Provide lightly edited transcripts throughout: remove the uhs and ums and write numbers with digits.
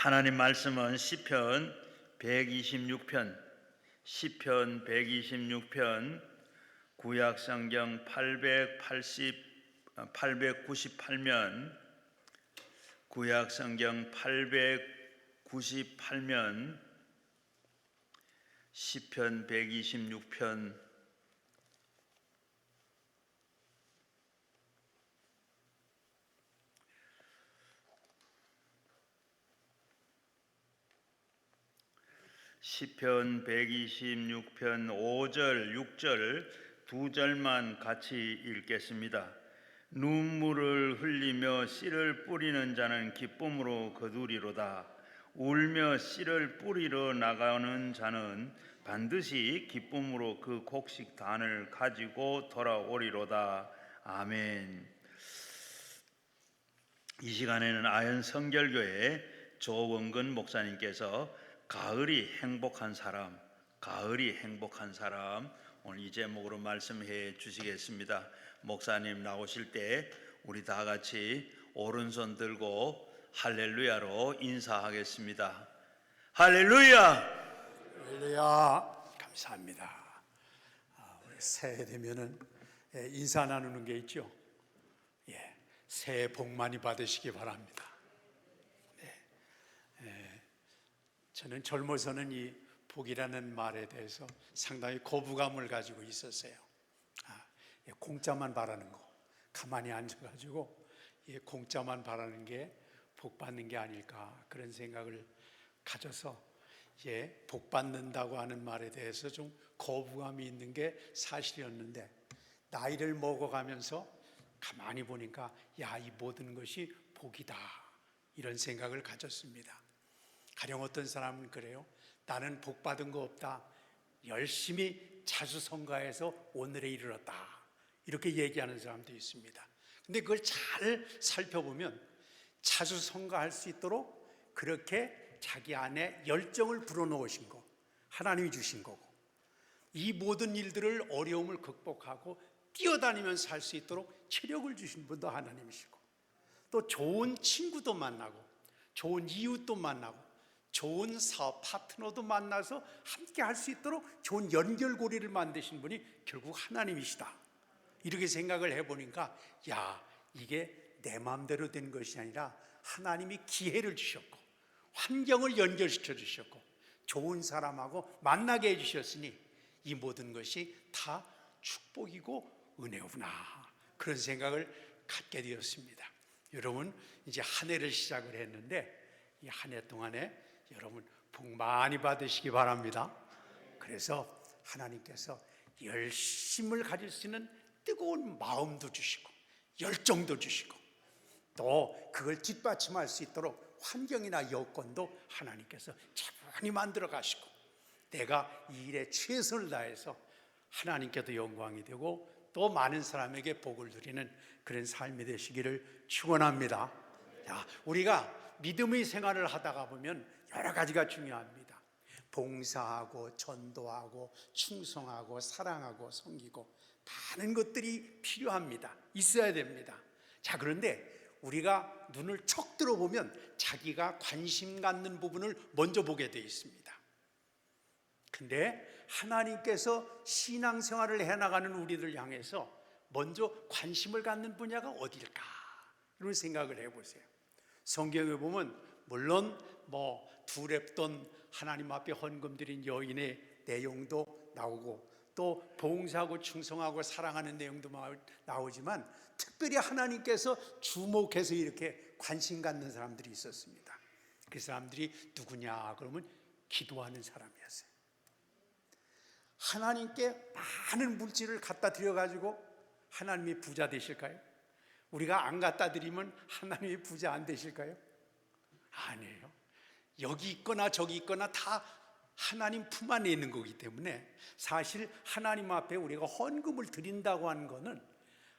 하나님 말씀은 시편 126편 구약 성경 898면 구약 성경 898면 시편 126편 시편 126편 5절, 6절 두 절만 같이 읽겠습니다. 눈물을 흘리며 씨를 뿌리는 자는 기쁨으로 거두리로다. 울며 씨를 뿌리러 나가는 자는 반드시 기쁨으로 그 곡식단을 가지고 돌아오리로다. 아멘. 이 시간에는 아현 성결교회 조원근 목사님께서 가을이 행복한 사람 오늘 이 제목으로 말씀해 주시겠습니다. 목사님 나오실 때 우리 다 같이 오른손 들고 할렐루야로 인사하겠습니다. 할렐루야! 할렐루야! 감사합니다. 우리 새해 되면은 인사 나누는 게 있죠. 새해 복 많이 받으시기 바랍니다. 저는 젊어서는 이 복이라는 말에 대해서 상당히 거부감을 가지고 있었어요. 공짜만 바라는 거, 가만히 앉아가지고 공짜만 바라는 게 복 받는 게 아닐까, 그런 생각을 가져서 복 받는다고 하는 말에 대해서 좀 거부감이 있는 게 사실이었는데, 나이를 먹어가면서 가만히 보니까 이 모든 것이 복이다, 이런 생각을 가졌습니다. 가령 어떤 사람은 그래요. 나는 복 받은 거 없다, 열심히 자수성가해서 오늘에 이르렀다, 이렇게 얘기하는 사람도 있습니다. 근데 그걸 잘 살펴보면 자수성가할 수 있도록 그렇게 자기 안에 열정을 불어넣으신 거 하나님이 주신 거고, 이 모든 일들을 어려움을 극복하고 뛰어다니면서 할 수 있도록 체력을 주신 분도 하나님이시고, 또 좋은 친구도 만나고 좋은 이웃도 만나고 좋은 사업 파트너도 만나서 함께 할 수 있도록 좋은 연결고리를 만드신 분이 결국 하나님이시다, 이렇게 생각을 해보니까 이게 내 마음대로 된 것이 아니라 하나님이 기회를 주셨고 환경을 연결시켜 주셨고 좋은 사람하고 만나게 해주셨으니 이 모든 것이 다 축복이고 은혜구나, 그런 생각을 갖게 되었습니다. 여러분, 이제 한 해를 시작을 했는데 이 한 해 동안에 여러분 복 많이 받으시기 바랍니다. 그래서 하나님께서 열심을 가질 수 있는 뜨거운 마음도 주시고 열정도 주시고, 또 그걸 뒷받침할 수 있도록 환경이나 여건도 하나님께서 차분히 만들어 가시고, 내가 이 일에 최선을 다해서 하나님께도 영광이 되고 또 많은 사람에게 복을 누리는 그런 삶이 되시기를 축원합니다. 우리가 믿음의 생활을 하다가 보면 여러 가지가 중요합니다. 봉사하고 전도하고 충성하고 사랑하고 섬기고 많은 것들이 필요합니다. 있어야 됩니다. 그런데 우리가 눈을 척 들어보면 자기가 관심 갖는 부분을 먼저 보게 되어 있습니다. 근데 하나님께서 신앙생활을 해나가는 우리를 향해서 먼저 관심을 갖는 분야가 어딜까, 이런 생각을 해보세요. 성경에 보면 물론 두렵던 하나님 앞에 헌금 드린 여인의 내용도 나오고 또 봉사하고 충성하고 사랑하는 내용도 나오지만, 특별히 하나님께서 주목해서 이렇게 관심 갖는 사람들이 있었습니다. 그 사람들이 누구냐 그러면 기도하는 사람이었어요. 하나님께 많은 물질을 갖다 드려가지고 하나님이 부자 되실까요? 우리가 안 갖다 드리면 하나님이 부자 안 되실까요? 아니에요. 여기 있거나 저기 있거나 다 하나님 품 안에 있는 거기 때문에, 사실 하나님 앞에 우리가 헌금을 드린다고 하는 거는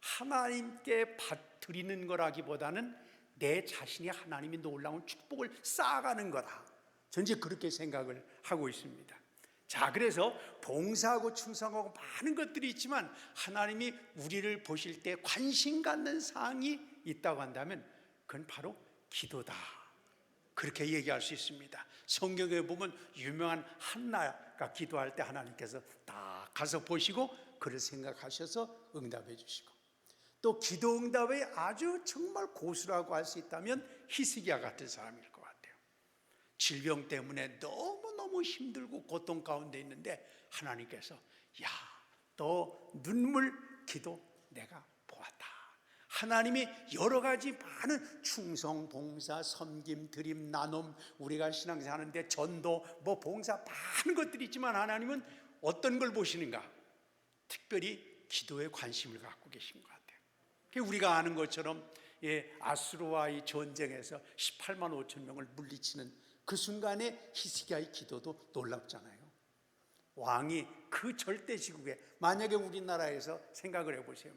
하나님께 드리는 거라기보다는 내 자신이 하나님이 놀라운 축복을 쌓아가는 거다, 저는 이제 그렇게 생각을 하고 있습니다. 그래서 봉사하고 충성하고 많은 것들이 있지만 하나님이 우리를 보실 때 관심 갖는 사항이 있다고 한다면 그건 바로 기도다, 그렇게 얘기할 수 있습니다. 성경에 보면 유명한 한나가 기도할 때 하나님께서 딱 가서 보시고 그를 생각하셔서 응답해 주시고, 또 기도 응답에 아주 정말 고수라고 할 수 있다면 히스기야 같은 사람일 것 같아요. 질병 때문에 너무너무 힘들고 고통 가운데 있는데 하나님께서 야, 너 눈물 기도 내가 보았다. 하나님이 여러 가지 많은 충성, 봉사, 섬김, 드림, 나눔, 우리가 신앙생활하는데 전도, 봉사 많은 것들이 있지만 하나님은 어떤 걸 보시는가? 특별히 기도에 관심을 갖고 계신 것 같아요. 우리가 아는 것처럼 아수르와의 전쟁에서 18만 5천 명을 물리치는 그 순간에 히스기야의 기도도 놀랍잖아요. 왕이 그 절대지국에, 만약에 우리나라에서 생각을 해보세요.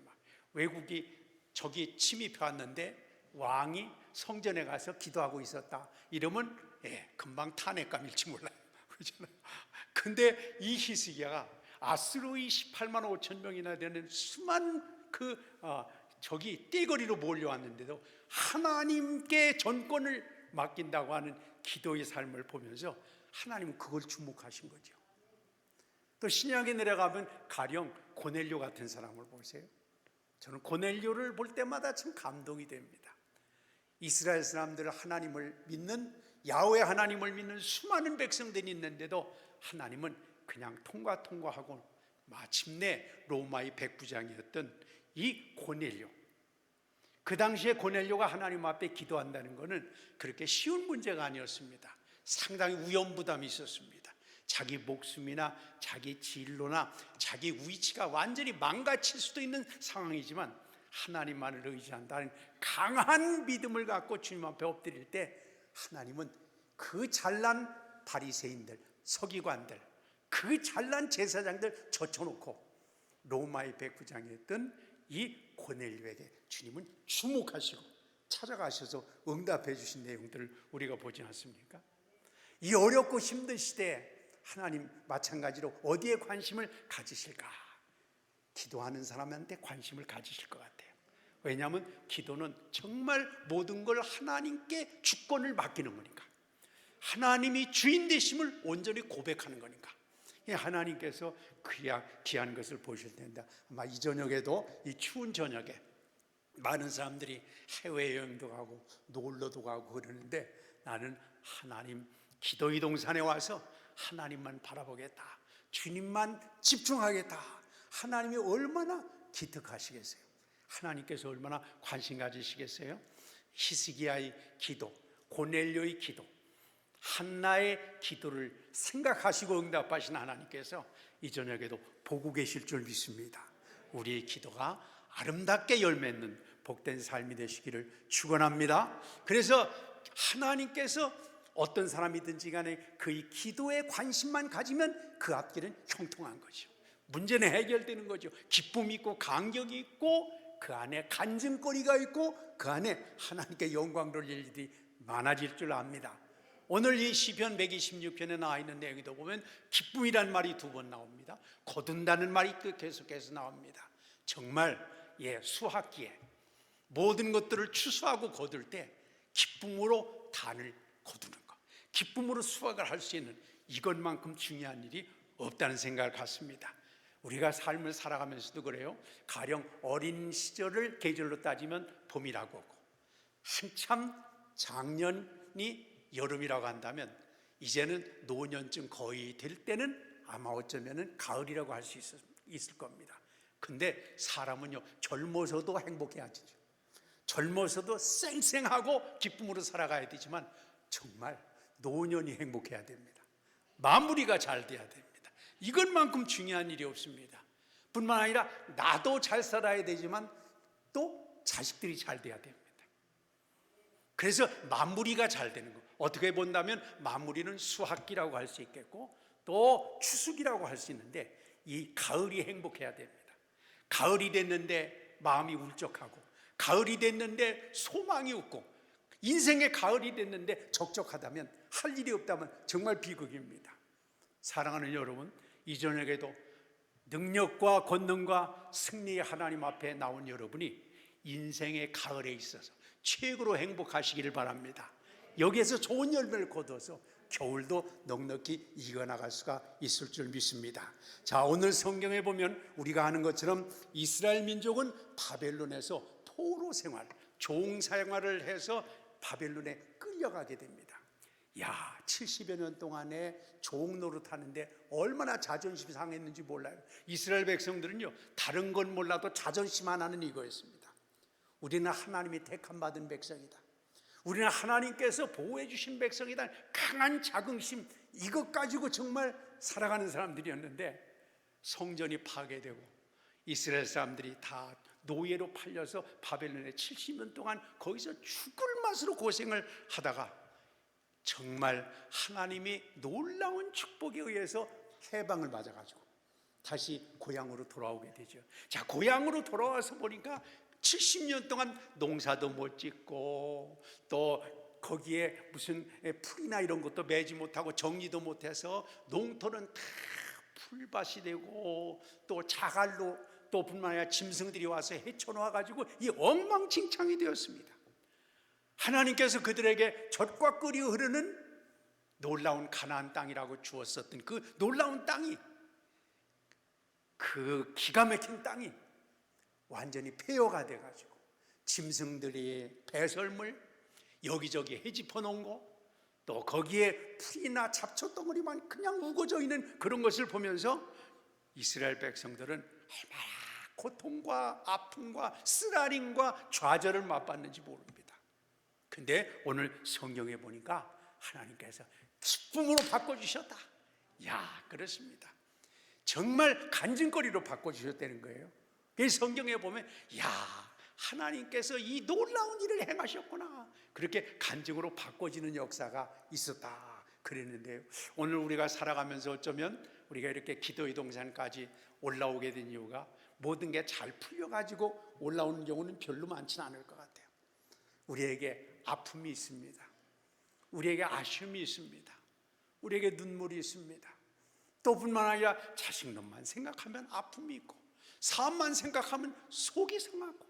외국이 저기 침입해 왔는데 왕이 성전에 가서 기도하고 있었다 이러면 금방 탄핵감일지 몰라요. 그렇잖아요. 근데 이 히스기야가 아수르의 18만 5천 명이나 되는 수많은 저기 떼거리로 몰려왔는데도 하나님께 전권을 맡긴다고 하는 기도의 삶을 보면서 하나님은 그걸 주목하신 거죠. 또 신약에 내려가면 가령 고넬료 같은 사람을 보세요. 저는 고넬료를 볼 때마다 참 감동이 됩니다. 이스라엘 사람들 하나님을 믿는, 야훼 하나님을 믿는 수많은 백성들이 있는데도 하나님은 그냥 통과하고 마침내 로마의 백부장이었던 이 고넬료, 그 당시에 고넬료가 하나님 앞에 기도한다는 것은 그렇게 쉬운 문제가 아니었습니다. 상당히 위험부담이 있었습니다. 자기 목숨이나 자기 진로나 자기 위치가 완전히 망가질 수도 있는 상황이지만 하나님만을 의지한다는 강한 믿음을 갖고 주님 앞에 엎드릴 때 하나님은 그 잘난 바리새인들, 서기관들, 그 잘난 제사장들 젖혀놓고 로마의 백부장이었던 이 고넬료에게 주님은 주목하시고 찾아가셔서 응답해 주신 내용들을 우리가 보지 않습니까? 이 어렵고 힘든 시대에 하나님 마찬가지로 어디에 관심을 가지실까? 기도하는 사람한테 관심을 가지실 것 같아요. 왜냐하면 기도는 정말 모든 걸 하나님께 주권을 맡기는 거니까, 하나님이 주인 되심을 온전히 고백하는 거니까 하나님께서 귀한 것을 보실 텐데, 아마 이 저녁에도, 이 추운 저녁에 많은 사람들이 해외여행도 가고 놀러도 가고 그러는데 나는 하나님 기도의 동산에 와서 하나님만 바라보겠다, 주님만 집중하겠다. 하나님이 얼마나 기특하시겠어요? 하나님께서 얼마나 관심 가지시겠어요? 히스기야의 기도, 고넬료의 기도, 한나의 기도를 생각하시고 응답하신 하나님께서 이 저녁에도 보고 계실 줄 믿습니다. 우리의 기도가 아름답게 열맺는 복된 삶이 되시기를 축원합니다. 그래서 하나님께서 어떤 사람이든지 간에 그의 기도에 관심만 가지면 그 앞길은 형통한 거죠. 문제는 해결되는 거죠. 기쁨이 있고 간격이 있고 그 안에 간증거리가 있고 그 안에 하나님께 영광 돌릴 일이 많아질 줄 압니다. 오늘 이 시편 126편에 나와 있는 내용에도 보면 기쁨이란 말이 2번 나옵니다. 거둔다는 말이 계속해서 나옵니다. 정말 수확기에 모든 것들을 추수하고 거둘 때 기쁨으로 단을 거두는 것, 기쁨으로 수확을 할 수 있는 이것만큼 중요한 일이 없다는 생각을 갖습니다. 우리가 삶을 살아가면서도 그래요. 가령 어린 시절을 계절로 따지면 봄이라고 하고, 한참 작년이 여름이라고 한다면 이제는 노년쯤 거의 될 때는 아마 어쩌면 가을이라고 할 수 있을 겁니다. 근데 사람은요, 젊어서도 행복해야지, 젊어서도 쌩쌩하고 기쁨으로 살아가야 되지만 정말 노년이 행복해야 됩니다. 마무리가 잘 돼야 됩니다. 이것만큼 중요한 일이 없습니다. 뿐만 아니라 나도 잘 살아야 되지만 또 자식들이 잘 돼야 됩니다. 그래서 마무리가 잘 되는 거, 어떻게 본다면 마무리는 수학기라고 할 수 있겠고 또 추수기라고 할 수 있는데, 이 가을이 행복해야 됩니다. 가을이 됐는데 마음이 울적하고, 가을이 됐는데 소망이 없고, 인생의 가을이 됐는데 적적하다면, 할 일이 없다면 정말 비극입니다. 사랑하는 여러분, 이 저녁에도 능력과 권능과 승리의 하나님 앞에 나온 여러분이 인생의 가을에 있어서 최고로 행복하시기를 바랍니다. 여기에서 좋은 열매를 거둬서 겨울도 넉넉히 이겨나갈 수가 있을 줄 믿습니다. 자, 오늘 성경에 보면 우리가 아는 것처럼 이스라엘 민족은 바벨론에서 포로 생활, 종 생활을 해서 바벨론에 끌려가게 됩니다. 야, 70여 년 동안에 종 노릇하는데 얼마나 자존심이 상했는지 몰라요. 이스라엘 백성들은요, 다른 건 몰라도 자존심 하나는 이거였습니다. 우리는 하나님이 택함 받은 백성이다. 우리는 하나님께서 보호해 주신 백성이다. 강한 자긍심, 이것 가지고 정말 살아가는 사람들이었는데, 성전이 파괴되고 이스라엘 사람들이 다 노예로 팔려서 바벨론에 70년 동안 거기서 죽을 맛으로 고생을 하다가 정말 하나님이 놀라운 축복에 의해서 해방을 맞아가지고 다시 고향으로 돌아오게 되죠. 자, 고향으로 돌아와서 보니까 70년 동안 농사도 못 짓고 또 거기에 무슨 풀이나 이런 것도 매지 못하고 정리도 못해서 농토는 다 풀밭이 되고 또 자갈로 또 뿐만 아니라 짐승들이 와서 헤쳐놓아가지고 이 엉망진창이 되었습니다. 하나님께서 그들에게 젖과 꿀이 흐르는 놀라운 가나안 땅이라고 주었었던 그 놀라운 땅이, 그 기가 막힌 땅이 완전히 폐허가 돼가지고 짐승들이 배설물 여기저기 헤집어 놓은 거, 또 거기에 풀이나 잡초 덩어리만 그냥 우거져 있는 그런 것을 보면서 이스라엘 백성들은 얼마나 고통과 아픔과 쓰라림과 좌절을 맛봤는지 모릅니다. 근데 오늘 성경에 보니까 하나님께서 기쁨으로 바꿔주셨다. 야, 그렇습니다. 정말 간증거리로 바꿔주셨다는 거예요. 그 성경에 보면 야, 하나님께서 이 놀라운 일을 행하셨구나, 그렇게 간증으로 바꿔지는 역사가 있었다 그랬는데요. 오늘 우리가 살아가면서 어쩌면 우리가 이렇게 기도의 동산까지 올라오게 된 이유가 모든 게 잘 풀려가지고 올라오는 경우는 별로 많지는 않을 것 같아요. 우리에게 아픔이 있습니다. 우리에게 아쉬움이 있습니다. 우리에게 눈물이 있습니다. 또 뿐만 아니라 자식놈만 생각하면 아픔이 있고, 사업만 생각하면 속이 상하고,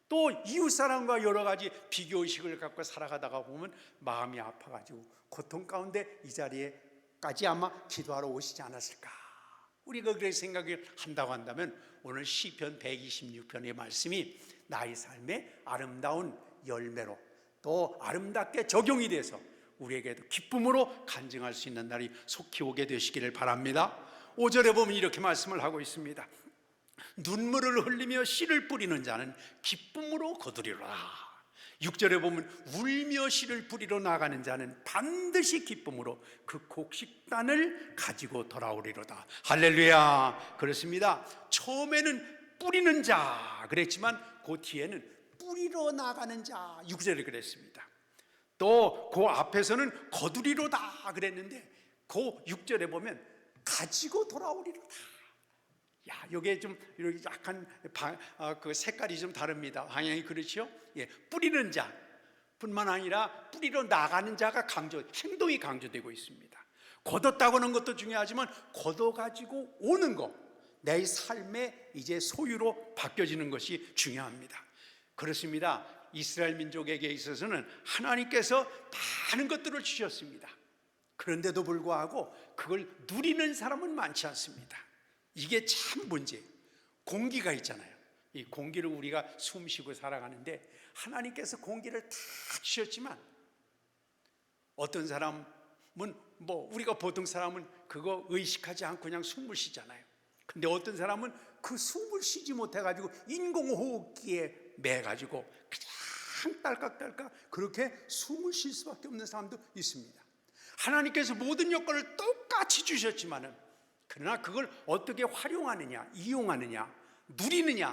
또 이웃사람과 여러 가지 비교의식을 갖고 살아가다가 보면 마음이 아파가지고 고통 가운데 이 자리에까지 아마 기도하러 오시지 않았을까. 우리가 그렇게 생각을 한다고 한다면 오늘 시편 126편의 말씀이 나의 삶의 아름다운 열매로 또 아름답게 적용이 돼서 우리에게도 기쁨으로 간증할 수 있는 날이 속히 오게 되시기를 바랍니다. 5절에 보면 이렇게 말씀을 하고 있습니다. 눈물을 흘리며 씨를 뿌리는 자는 기쁨으로 거두리라. 6절에 보면 울며 씨를 뿌리러 나가는 자는 반드시 기쁨으로 그 곡식단을 가지고 돌아오리로다. 할렐루야. 그렇습니다. 처음에는 뿌리는 자 그랬지만 그 뒤에는 뿌리러 나가는 자, 6절에 그랬습니다. 또 그 앞에서는 거두리로다 그랬는데 그 6절에 보면 가지고 돌아오리로다. 야, 이게 좀 약간 그 색깔이 좀 다릅니다. 방향이 그렇죠? 예, 뿌리는 자 뿐만 아니라 뿌리러 나가는 자가 행동이 강조되고 있습니다. 거뒀다고 하는 것도 중요하지만 거둬가지고 오는 것, 내 삶의 이제 소유로 바뀌어지는 것이 중요합니다. 그렇습니다. 이스라엘 민족에게 있어서는 하나님께서 많은 것들을 주셨습니다. 그런데도 불구하고 그걸 누리는 사람은 많지 않습니다. 이게 참 문제예요. 공기가 있잖아요. 이 공기를 우리가 숨 쉬고 살아가는데 하나님께서 공기를 다 주셨지만 어떤 사람은 우리가 보통 사람은 그거 의식하지 않고 그냥 숨을 쉬잖아요. 근데 어떤 사람은 그 숨을 쉬지 못해가지고 인공호흡기에 매가지고 그냥 딸깍딸깍 그렇게 숨을 쉴 수밖에 없는 사람도 있습니다. 하나님께서 모든 여건을 똑같이 주셨지만은 그러나 그걸 어떻게 활용하느냐, 이용하느냐, 누리느냐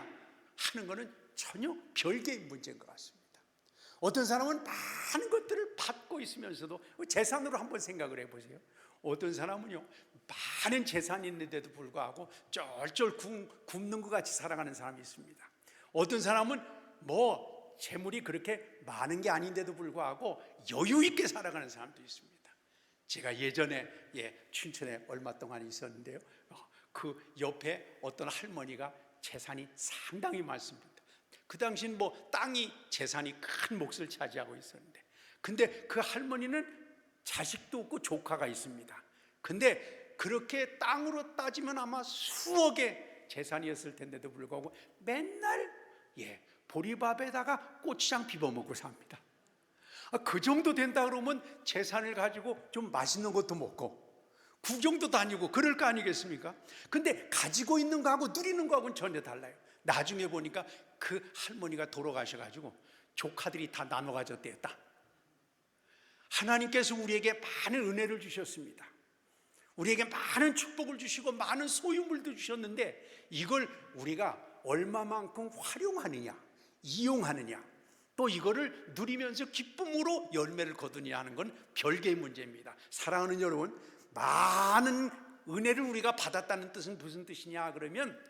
하는 것은 전혀 별개의 문제인 것 같습니다. 어떤 사람은 많은 것들을 받고 있으면서도 재산으로 한번 생각을 해보세요. 어떤 사람은요, 많은 재산이 있는데도 불구하고 쩔쩔 굶는 것 같이 살아가는 사람이 있습니다. 어떤 사람은 재물이 그렇게 많은 게 아닌데도 불구하고 여유 있게 살아가는 사람도 있습니다. 제가 예전에 춘천에 얼마 동안 있었는데요, 그 옆에 어떤 할머니가 재산이 상당히 많습니다. 그 당시는 땅이 재산이 큰 몫을 차지하고 있었는데 근데 그 할머니는 자식도 없고 조카가 있습니다. 근데 그렇게 땅으로 따지면 아마 수억의 재산이었을 텐데도 불구하고 맨날 보리밥에다가 고추장 비벼 먹고 삽니다. 그 정도 된다 그러면 재산을 가지고 좀 맛있는 것도 먹고 구경도 다니고 그럴 거 아니겠습니까? 근데 가지고 있는 거하고 누리는 거하고는 전혀 달라요. 나중에 보니까 그 할머니가 돌아가셔가지고 조카들이 다 나눠 가졌대였다. 하나님께서 우리에게 많은 은혜를 주셨습니다. 우리에게 많은 축복을 주시고 많은 소유물도 주셨는데 이걸 우리가 얼마만큼 활용하느냐, 이용하느냐, 또 이거를 누리면서 기쁨으로 열매를 거두냐 하는 건 별개의 문제입니다. 사랑하는 여러분, 많은 은혜를 우리가 받았다는 뜻은 무슨 뜻이냐 그러면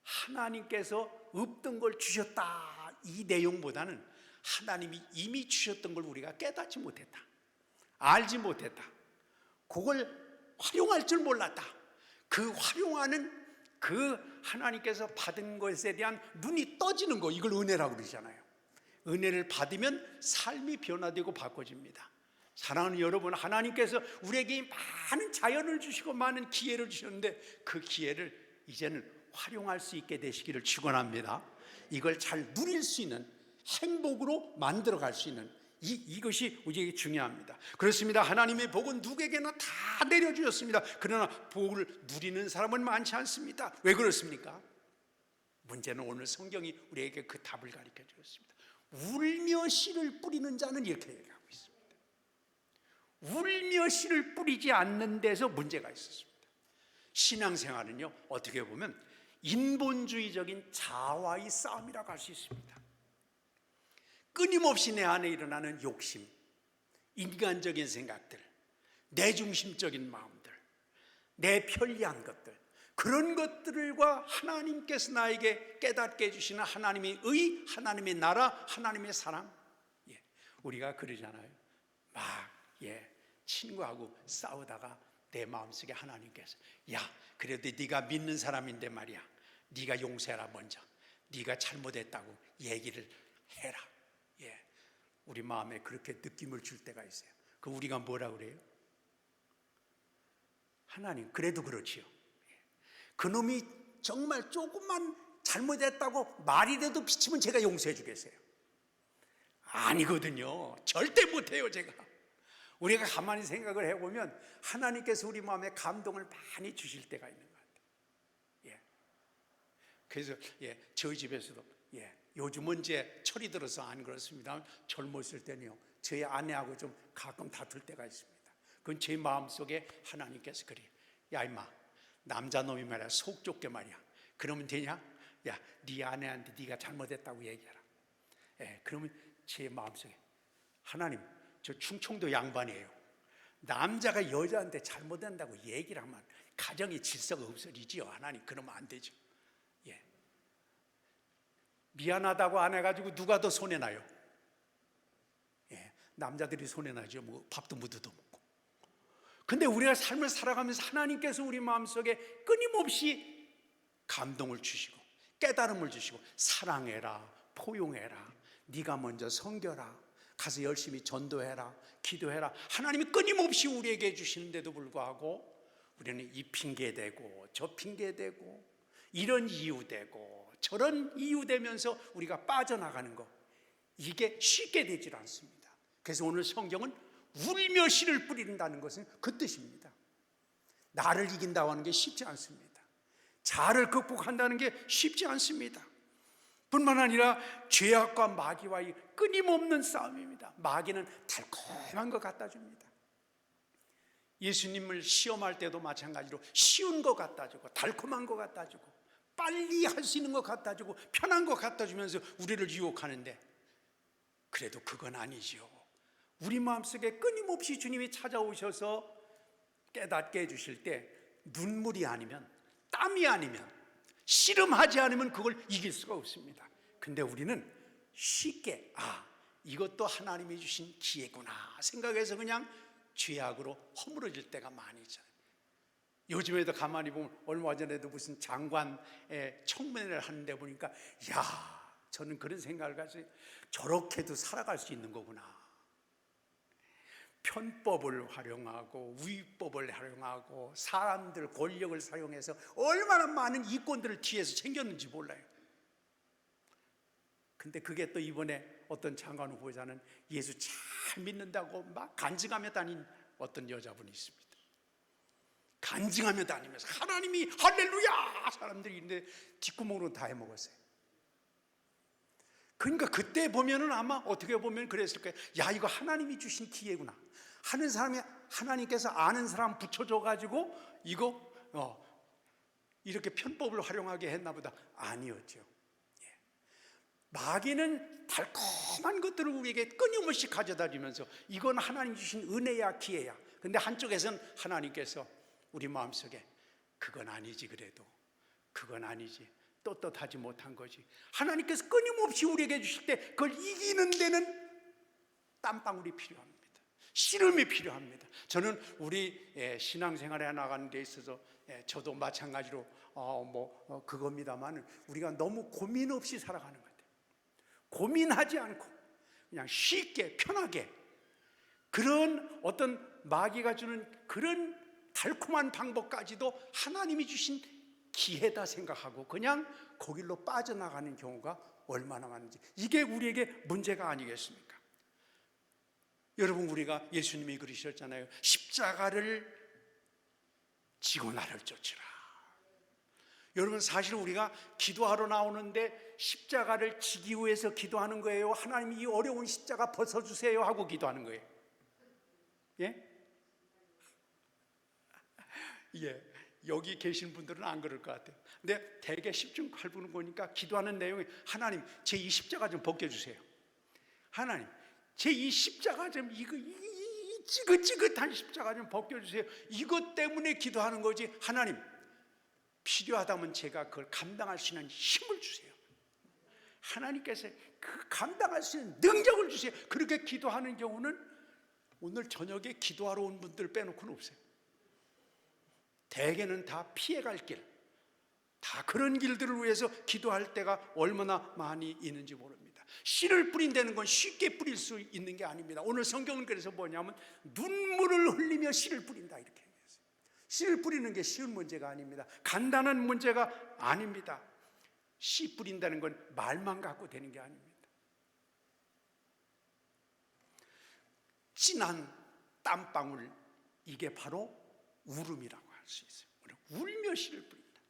하나님께서 없던 걸 주셨다 이 내용보다는 하나님이 이미 주셨던 걸 우리가 깨닫지 못했다, 알지 못했다, 그걸 활용할 줄 몰랐다. 그 활용하는 그 하나님께서 받은 것에 대한 눈이 떠지는 거, 이걸 은혜라고 그러잖아요. 은혜를 받으면 삶이 변화되고 바꿔집니다. 사랑하는 여러분, 하나님께서 우리에게 많은 자연을 주시고 많은 기회를 주셨는데 그 기회를 이제는 활용할 수 있게 되시기를 축원합니다. 이걸 잘 누릴 수 있는 행복으로 만들어갈 수 있는 이것이 우리에게 중요합니다. 그렇습니다. 하나님의 복은 누구에게나 다 내려주셨습니다. 그러나 복을 누리는 사람은 많지 않습니다. 왜 그렇습니까? 문제는 오늘 성경이 우리에게 그 답을 가르쳐 주었습니다. 울며 씨를 뿌리는 자는 이렇게 얘기하고 있습니다. 울며 씨를 뿌리지 않는 데서 문제가 있었습니다. 신앙생활은요, 어떻게 보면 인본주의적인 자아와의 싸움이라고 할 수 있습니다. 끊임없이 내 안에 일어나는 욕심, 인간적인 생각들, 내중심적인 마음들, 내 편리한 것들, 그런 것들과 하나님께서 나에게 깨닫게 해주시는 하나님의 의, 하나님의 나라, 하나님의 사랑. 우리가 그러잖아요. 친구하고 싸우다가 내 마음속에 하나님께서 그래도 네가 믿는 사람인데 말이야, 네가 용서해라. 먼저 네가 잘못했다고 얘기를 해라. 우리 마음에 그렇게 느낌을 줄 때가 있어요. 그 우리가 뭐라 그래요? 하나님, 그래도 그렇지요. 그놈이 정말 조금만 잘못했다고 말이라도 비치면 제가 용서해 주겠어요? 아니거든요. 절대 못해요. 제가. 우리가 가만히 생각을 해보면 하나님께서 우리 마음에 감동을 많이 주실 때가 있는 것 같아요. 그래서 저희 집에서도 요즘은 이제 철이 들어서 안 그렇습니다. 젊었을 때는요, 저희 아내하고 좀 가끔 다툴 때가 있습니다. 그건 제 마음속에 하나님께서 그래요. 야 임마, 남자놈이 말이야, 속 좁게 말이야, 그러면 되냐? 네 아내한테 네가 잘못했다고 얘기해라. 그러면 제 마음속에 하나님, 저 충청도 양반이에요. 남자가 여자한테 잘못한다고 얘기를 하면 가정의 질서가 없어지지요. 하나님, 그러면 안 되죠. 미안하다고 안 해가지고 누가 더 손해나요? 남자들이 손해나죠. 뭐 밥도 못 얻어먹고. 근데 우리가 삶을 살아가면서 하나님께서 우리 마음속에 끊임없이 감동을 주시고 깨달음을 주시고 사랑해라, 포용해라, 네가 먼저 섬겨라, 가서 열심히 전도해라, 기도해라. 하나님이 끊임없이 우리에게 해주시는데도 불구하고 우리는 이 핑계대고 저 핑계대고 이런 이유대고 저런 이유되면서 우리가 빠져나가는 거, 이게 쉽게 되질 않습니다. 그래서 오늘 성경은 울며 씨를 뿌린다는 것은 그 뜻입니다. 나를 이긴다고 하는 게 쉽지 않습니다. 자아를 극복한다는 게 쉽지 않습니다. 뿐만 아니라 죄악과 마귀와의 끊임없는 싸움입니다. 마귀는 달콤한 거 갖다 줍니다. 예수님을 시험할 때도 마찬가지로 쉬운 거 갖다 주고 달콤한 거 갖다 주고 빨리 할 수 있는 거 갖다 주고 편한 거 갖다 주면서 우리를 유혹하는데, 그래도 그건 아니지요. 우리 마음속에 끊임없이 주님이 찾아오셔서 깨닫게 해주실 때 눈물이 아니면, 땀이 아니면, 씨름하지 않으면 그걸 이길 수가 없습니다. 근데 우리는 쉽게 이것도 하나님이 주신 기회구나 생각해서 그냥 죄악으로 허물어질 때가 많이 있잖아요. 요즘에도 가만히 보면 얼마 전에도 무슨 장관의 청문회를 하는데 보니까 저는 그런 생각을 가지고 저렇게도 살아갈 수 있는 거구나. 편법을 활용하고 위법을 활용하고 사람들 권력을 사용해서 얼마나 많은 이권들을 뒤에서 챙겼는지 몰라요. 근데 그게 또 이번에 어떤 장관 후보자는 예수 잘 믿는다고 막 간증하며 다닌 어떤 여자분이 있습니다. 간증하며 다니면서 하나님이 할렐루야 사람들이 있는데 뒷구멍으로 다 해먹었어요. 그러니까 그때 보면은 아마 어떻게 보면 그랬을 거예요. 야, 이거 하나님이 주신 기회구나. 하는 사람이 하나님께서 아는 사람 붙여줘가지고 이거 이렇게 편법을 활용하게 했나 보다. 아니었죠. 마귀는 달콤한 것들을 우리에게 끊임없이 가져다 주면서 이건 하나님 주신 은혜야 기회야. 근데 한쪽에서는 하나님께서 우리 마음속에 그건 아니지, 그래도 그건 아니지, 떳떳하지 못한 거지. 하나님께서 끊임없이 우리에게 주실 때 그걸 이기는 데는 땀방울이 필요합니다. 씨름이 필요합니다. 저는 우리 신앙생활에 나가는 데 있어서 저도 마찬가지로 그겁니다만 우리가 너무 고민 없이 살아가는 것 같아요. 고민하지 않고 그냥 쉽게 편하게 그런 어떤 마귀가 주는 그런 달콤한 방법까지도 하나님이 주신 기회다 생각하고 그냥 거길로 빠져나가는 경우가 얼마나 많은지, 이게 우리에게 문제가 아니겠습니까? 여러분, 우리가 예수님이 그러셨잖아요. 십자가를 지고 나를 쫓으라. 여러분, 사실 우리가 기도하러 나오는데 십자가를 지기 위해서 기도하는 거예요? 하나님이 이 어려운 십자가 벗어주세요 하고 기도하는 거예요? 예? 예, 여기 계신 분들은 안 그럴 것 같아요. 근데 대개 10중 8부는 보니까 기도하는 내용이 하나님, 제 이 십자가 좀 벗겨주세요. 하나님, 제 이 십자가 좀 이 지긋지긋한 십자가 좀 벗겨주세요. 이것 때문에 기도하는 거지. 하나님, 필요하다면 제가 그걸 감당할 수 있는 힘을 주세요. 하나님께서 그 감당할 수 있는 능력을 주세요. 그렇게 기도하는 경우는 오늘 저녁에 기도하러 온 분들 빼놓고는 없어요. 대개는 다 피해갈 길, 다 그런 길들을 위해서 기도할 때가 얼마나 많이 있는지 모릅니다. 씨를 뿌린다는 건 쉽게 뿌릴 수 있는 게 아닙니다. 오늘 성경은 그래서 뭐냐면 눈물을 흘리며 씨를 뿌린다 이렇게 얘기했어요. 씨를 뿌리는 게 쉬운 문제가 아닙니다. 간단한 문제가 아닙니다. 씨 뿌린다는 건 말만 갖고 되는 게 아닙니다. 진한 땀방울, 이게 바로 울음이라고 할 수 있어요. 울며 씨를 뿌린다.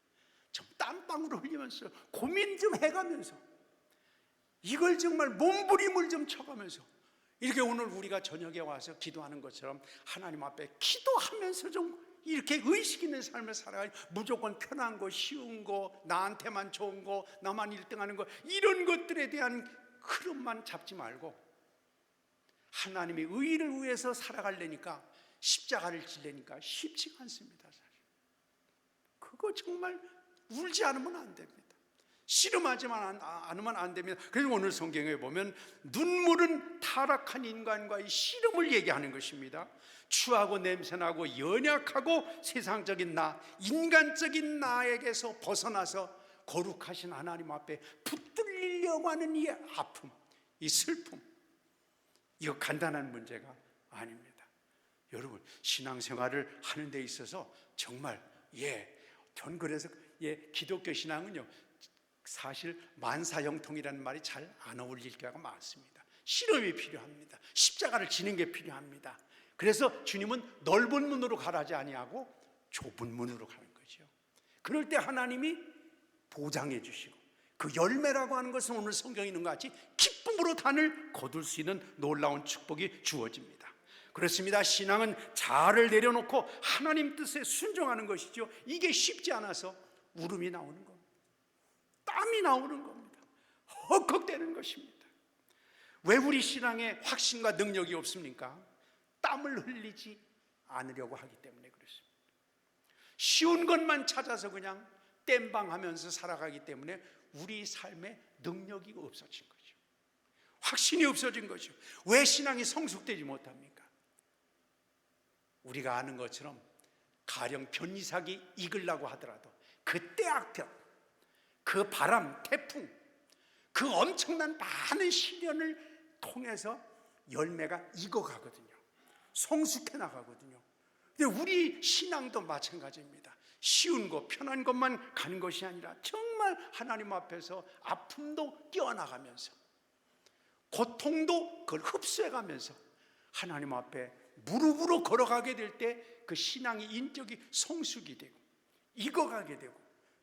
좀 땀방울을 흘리면서 고민 좀 해가면서 이걸 정말 몸부림을 좀 쳐가면서 이렇게 오늘 우리가 저녁에 와서 기도하는 것처럼 하나님 앞에 기도하면서 좀 이렇게 의식 있는 삶을 살아야, 무조건 편한 거, 쉬운 거, 나한테만 좋은 거, 나만 1등하는 거, 이런 것들에 대한 흐름만 잡지 말고 하나님의 의를 위해서 살아가려니까, 십자가를 지려니까 쉽지가 않습니다. 사실 그거 정말 울지 않으면 안 됩니다. 씨름하지만 않으면 안 됩니다. 그래서 오늘 성경에 보면 눈물은 타락한 인간과의 씨름을 얘기하는 것입니다. 추하고 냄새나고 연약하고 세상적인 나, 인간적인 나에게서 벗어나서 거룩하신 하나님 앞에 붙들리려고 하는 이 아픔, 이 슬픔, 이거 간단한 문제가 아닙니다. 여러분, 신앙생활을 하는 데 있어서 정말 전 그래서 기독교 신앙은요, 사실 만사형통이라는 말이 잘 안 어울릴 때가 많습니다. 씨름이 필요합니다. 십자가를 지는 게 필요합니다. 그래서 주님은 넓은 문으로 가라지 아니하고 좁은 문으로 가는 거죠. 그럴 때 하나님이 보장해 주시고, 그 열매라고 하는 것은 오늘 성경에 있는 것 같이 기쁨으로 단을 거둘 수 있는 놀라운 축복이 주어집니다. 그렇습니다. 신앙은 자아를 내려놓고 하나님 뜻에 순종하는 것이죠. 이게 쉽지 않아서 울음이 나오는 겁니다. 땀이 나오는 겁니다. 헉헉대는 것입니다. 왜 우리 신앙에 확신과 능력이 없습니까? 땀을 흘리지 않으려고 하기 때문에 그렇습니다. 쉬운 것만 찾아서 그냥 땜방하면서 살아가기 때문에 우리 삶에 능력이 없어진 거죠. 확신이 없어진 거죠. 왜 신앙이 성숙되지 못합니까? 우리가 아는 것처럼 가령 변이삭이 익으려고 하더라도 그때 악볕, 그 바람, 태풍, 그 엄청난 많은 시련을 통해서 열매가 익어가거든요. 성숙해 나가거든요. 근데 우리 신앙도 마찬가지입니다. 쉬운 것, 편한 것만 가는 것이 아니라 정말 하나님 앞에서 아픔도 뛰어나가면서 고통도 그걸 흡수해가면서 하나님 앞에 무릎으로 걸어가게 될 때 그 신앙의 인격이 성숙이 되고 익어가게 되고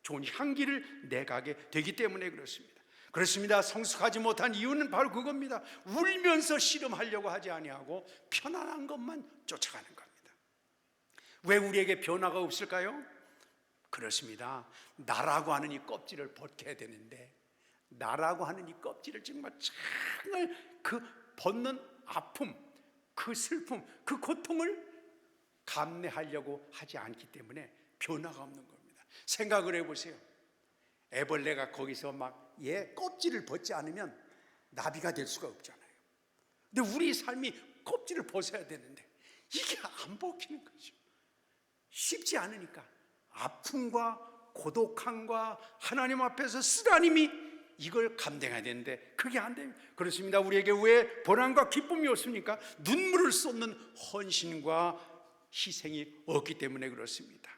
좋은 향기를 내가게 되기 때문에 그렇습니다. 그렇습니다. 성숙하지 못한 이유는 바로 그겁니다. 울면서 씨름하려고 하지 아니하고 편안한 것만 쫓아가는 겁니다. 왜 우리에게 변화가 없을까요? 그렇습니다. 나라고 하는 이 껍질을 벗겨야 되는데 나라고 하는 이 껍질을 정말 그 벗는 아픔, 그 슬픔, 그 고통을 감내하려고 하지 않기 때문에 변화가 없는 겁니다. 생각을 해보세요. 애벌레가 거기서 막 껍질을 벗지 않으면 나비가 될 수가 없잖아요. 근데 우리 삶이 껍질을 벗어야 되는데 이게 안 벗기는 거죠. 쉽지 않으니까 아픔과 고독함과 하나님 앞에서 쓰라님이 이걸 감당해야 되는데 그게 안 됩니다. 그렇습니다. 우리에게 왜 보람과 기쁨이 없습니까? 눈물을 쏟는 헌신과 희생이 없기 때문에 그렇습니다.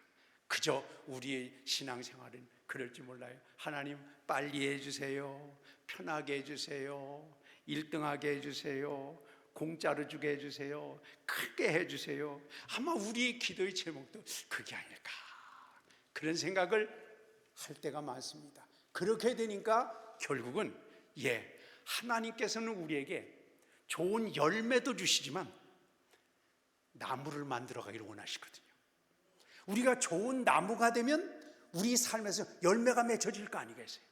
그저 우리의 신앙생활은 그럴지 몰라요. 하나님 빨리 해주세요. 편하게 해주세요. 1등하게 해주세요. 공짜로 주게 해주세요. 크게 해주세요. 아마 우리의 기도의 제목도 그게 아닐까, 그런 생각을 할 때가 많습니다. 그렇게 되니까 결국은 하나님께서는 우리에게 좋은 열매도 주시지만 나무를 만들어 가기를 원하시거든요. 우리가 좋은 나무가 되면 우리 삶에서 열매가 맺혀질 거 아니겠어요?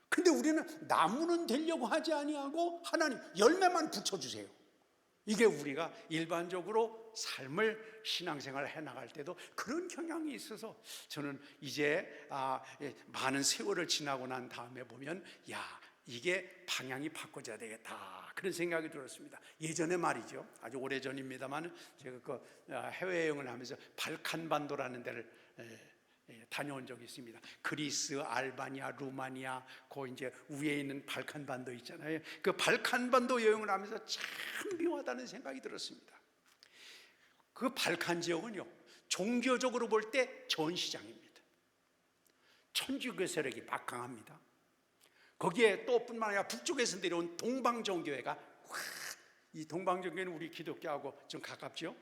근데 우리는 나무는 되려고 하지 아니하고 하나님 열매만 붙여주세요. 이게 우리가 일반적으로 삶을 신앙생활을 해나갈 때도 그런 경향이 있어서 저는 이제 많은 세월을 지나고 난 다음에 보면 이게 방향이 바꿔져야 되겠다, 그런 생각이 들었습니다. 예전에 말이죠, 아주 오래전입니다만 제가 그 해외여행을 하면서 발칸반도라는 데를 다녀온 적이 있습니다. 그리스, 알바니아, 루마니아, 그 이제 위에 있는 발칸반도 있잖아요. 그 발칸반도 여행을 하면서 참 묘하다는 생각이 들었습니다. 그 발칸 지역은요, 종교적으로 볼 때 전시장입니다. 천주교 세력이 막강합니다. 거기에 또 뿐만 아니라 북쪽에서 내려온 동방정교회가, 이 동방정교회는 우리 기독교하고 좀 가깝죠.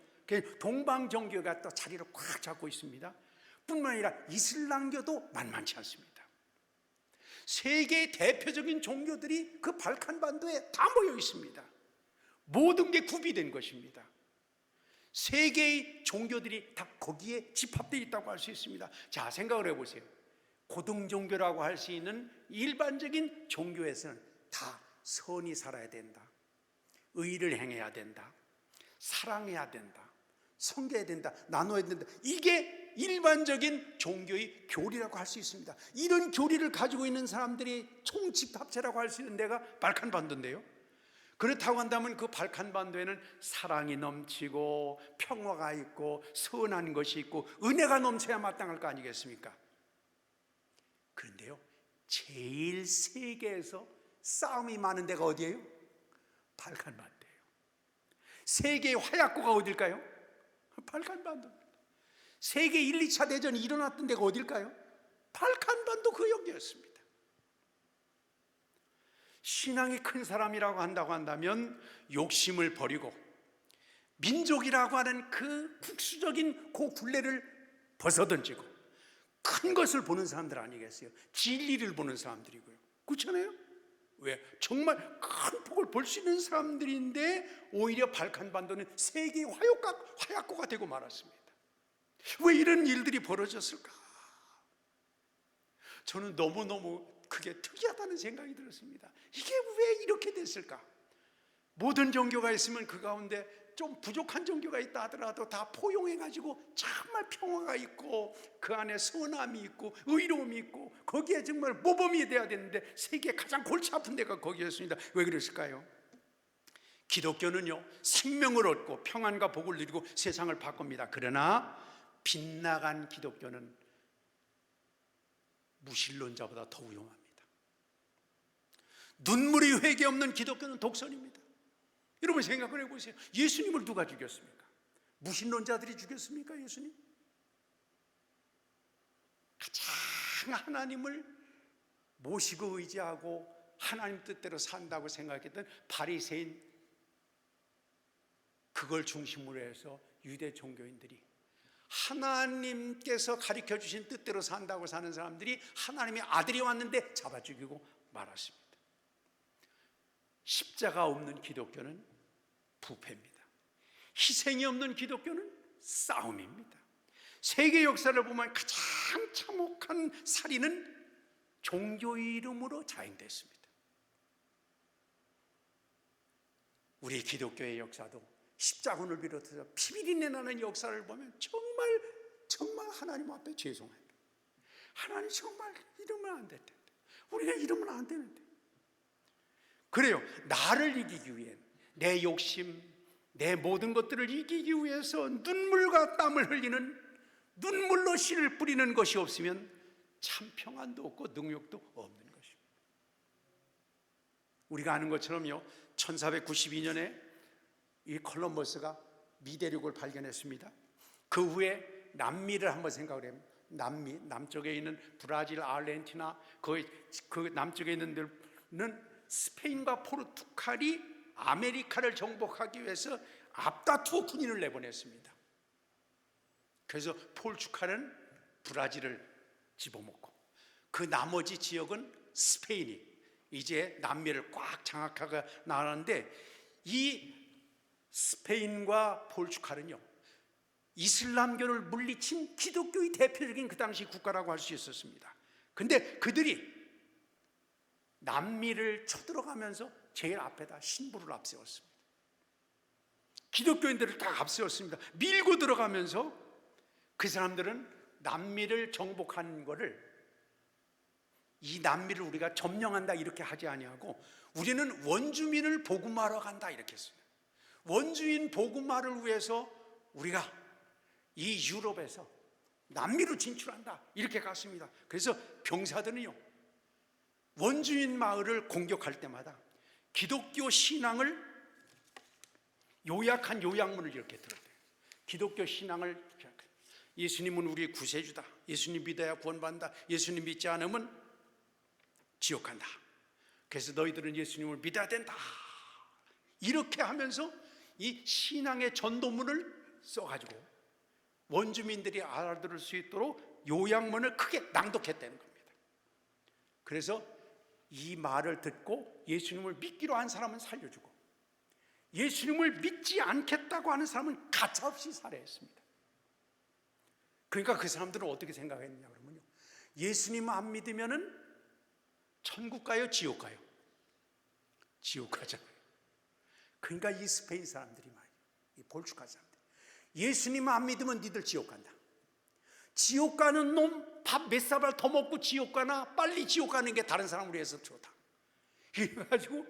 동방정교회가 또 자리를 꽉 잡고 있습니다. 뿐만 아니라 이슬람교도 만만치 않습니다. 세계의 대표적인 종교들이 그 발칸반도에 다 모여 있습니다. 모든 게 구비된 것입니다. 세계의 종교들이 다 거기에 집합되어 있다고 할 수 있습니다. 자, 생각을 해보세요. 고등종교라고 할 수 있는 일반적인 종교에서는 다 선이 살아야 된다, 의를 행해야 된다, 사랑해야 된다, 섬겨야 된다, 나눠야 된다, 이게 일반적인 종교의 교리라고 할 수 있습니다. 이런 교리를 가지고 있는 사람들이 총집합체라고 할 수 있는 데가 발칸반도인데요, 그렇다고 한다면 그 발칸반도에는 사랑이 넘치고 평화가 있고 선한 것이 있고 은혜가 넘쳐야 마땅할 거 아니겠습니까? 그런데요, 제일 세계에서 싸움이 많은 데가 어디예요? 발칸반도예요. 세계의 화약고가 어딜까요? 발칸반도입니다. 세계 1, 2차 대전이 일어났던 데가 어딜까요? 발칸반도 그 역이었습니다. 신앙이 큰 사람이라고 한다고 한다면 욕심을 버리고 민족이라고 하는 그 국수적인 그 굴레를 벗어던지고 큰 것을 보는 사람들 아니겠어요? 진리를 보는 사람들이고요. 그렇잖아요? 왜? 정말 큰 폭을 볼 수 있는 사람들인데 오히려 발칸반도는 세계의 화약고가 되고 말았습니다. 왜 이런 일들이 벌어졌을까? 저는 너무너무 그게 특이하다는 생각이 들었습니다. 이게 왜 이렇게 됐을까? 모든 종교가 있으면 그 가운데 좀 부족한 종교가 있다 하더라도 다 포용해가지고 정말 평화가 있고 그 안에 선함이 있고 의로움이 있고 거기에 정말 모범이 돼야 되는데 세계 가장 골치 아픈 데가 거기였습니다. 왜 그랬을까요? 기독교는요, 생명을 얻고 평안과 복을 누리고 세상을 바꿉니다. 그러나 빗나간 기독교는 무신론자보다 더 위험합니다. 눈물이 회개 없는 기독교는 독선입니다. 여러분 생각을 해보세요. 예수님을 누가 죽였습니까? 무신론자들이 죽였습니까? 예수님? 가장 하나님을 모시고 의지하고 하나님 뜻대로 산다고 생각했던 바리새인, 그걸 중심으로 해서 유대 종교인들이 하나님께서 가르쳐 주신 뜻대로 산다고 사는 사람들이 하나님의 아들이 왔는데 잡아 죽이고 말았습니다. 십자가 없는 기독교는 부패입니다. 희생이 없는 기독교는 싸움입니다. 세계 역사를 보면 가장 참혹한 살인은 종교의 이름으로 자행됐습니다. 우리 기독교의 역사도 십자군을 비롯해서 피비린내 나는 역사를 보면 정말 하나님 앞에 죄송합니다. 하나님 정말 이러면 안 될 텐데, 우리가 이러면 안 되는데. 그래요. 나를 이기기 위해, 내 욕심, 내 모든 것들을 이기기 위해서 눈물과 땀을 흘리는, 눈물로 씨를 뿌리는 것이 없으면 참 평안도 없고 능력도 없는 것입니다. 우리가 아는 것처럼요, 1492년에 이 콜럼버스가 미대륙을 발견했습니다. 그 후에 남미를 한번 생각을 해요. 남미, 남쪽에 있는 브라질, 아르헨티나, 그 남쪽에 있는 데는 스페인과 포르투갈이 아메리카를 정복하기 위해서 앞다투어 군인을 내보냈습니다. 그래서 포르투갈은 브라질을 집어먹고 그 나머지 지역은 스페인이 이제 남미를 꽉 장악하고 나가는데, 이 스페인과 포르투갈은요, 이슬람교를 물리친 기독교의 대표적인 그 당시 국가라고 할 수 있었습니다. 근데 그들이 남미를 쳐들어가면서 제일 앞에다 신부를 앞세웠습니다. 기독교인들을 다 앞세웠습니다. 밀고 들어가면서 그 사람들은 남미를 정복하는 거를, 이 남미를 우리가 점령한다 이렇게 하지 아니하고 우리는 원주민을 복음하러 간다 이렇게 했습니다. 원주민 복음화를 위해서 우리가 이 유럽에서 남미로 진출한다 이렇게 갔습니다. 그래서 병사들은요, 원주민 마을을 공격할 때마다 기독교 신앙을 요약한 요약문을 이렇게 들었대요. 기독교 신앙을, 예수님은 우리의 구세주다, 예수님 믿어야 구원받는다, 예수님 믿지 않으면 지옥 간다, 그래서 너희들은 예수님을 믿어야 된다, 이렇게 하면서 이 신앙의 전도문을 써가지고 원주민들이 알아들을 수 있도록 요약문을 크게 낭독했다는 겁니다. 그래서 이 말을 듣고 예수님을 믿기로 한 사람은 살려주고, 예수님을 믿지 않겠다고 하는 사람은 가차없이 살해했습니다. 그러니까 그 사람들은 어떻게 생각했느냐 그러면요, 예수님 안 믿으면은 천국 가요, 지옥 가요? 지옥 가잖아요. 그러니까 이 스페인 사람들이 말이에요, 이 포르투갈 사람들, 예수님 안 믿으면 니들 지옥 간다. 지옥 가는 놈 밥 몇 사발 더 먹고 지옥 가나, 빨리 지옥 가는 게 다른 사람으로 해서 좋다. 그래가지고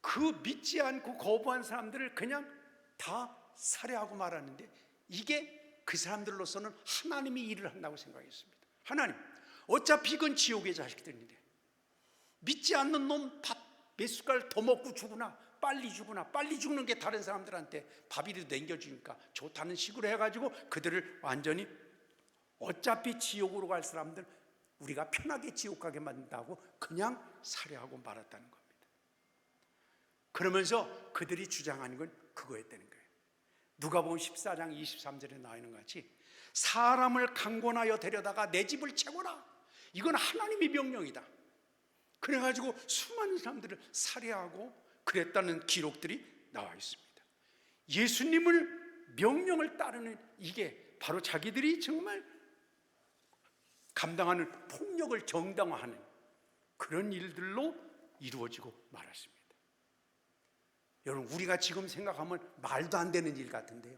그 믿지 않고 거부한 사람들을 그냥 다 살해하고 말았는데, 이게 그 사람들로서는 하나님이 일을 한다고 생각했습니다. 하나님, 어차피 이건 지옥의 자식들인데 믿지 않는 놈 밥 몇 숟갈 더 먹고 죽으나, 빨리 죽으나, 빨리 죽는 게 다른 사람들한테 밥이라도 남겨주니까 좋다는 식으로 해가지고 그들을 완전히, 어차피 지옥으로 갈 사람들 우리가 편하게 지옥 가게 만든다고 그냥 살해하고 말았다는 겁니다. 그러면서 그들이 주장하는 건 그거였다는 거예요. 누가복음 14장 23절에 나와 있는 것 같이 사람을 강권하여 데려다가 내 집을 채워라, 이건 하나님의 명령이다. 그래가지고 수많은 사람들을 살해하고 그랬다는 기록들이 나와 있습니다. 예수님을 명령을 따르는, 이게 바로 자기들이 정말 감당하는 폭력을 정당화하는 그런 일들로 이루어지고 말았습니다. 여러분, 우리가 지금 생각하면 말도 안 되는 일 같은데요,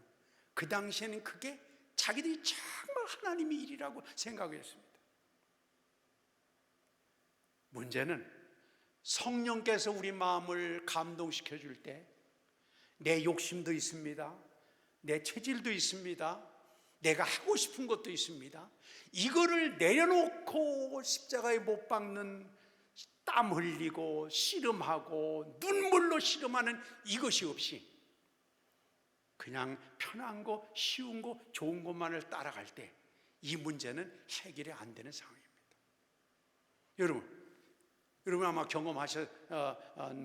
그 당시에는 그게 자기들이 정말 하나님의 일이라고 생각했습니다. 문제는 성령께서 우리 마음을 감동시켜 줄 때 내 욕심도 있습니다, 내 체질도 있습니다, 내가 하고 싶은 것도 있습니다. 이거를 내려놓고 십자가에 못 박는 땀 흘리고 씨름하고 눈물로 씨름하는 이것이 없이 그냥 편한 거, 쉬운 거, 좋은 것만을 따라갈 때 이 문제는 해결이 안 되는 상황입니다. 여러분 아마 경험하신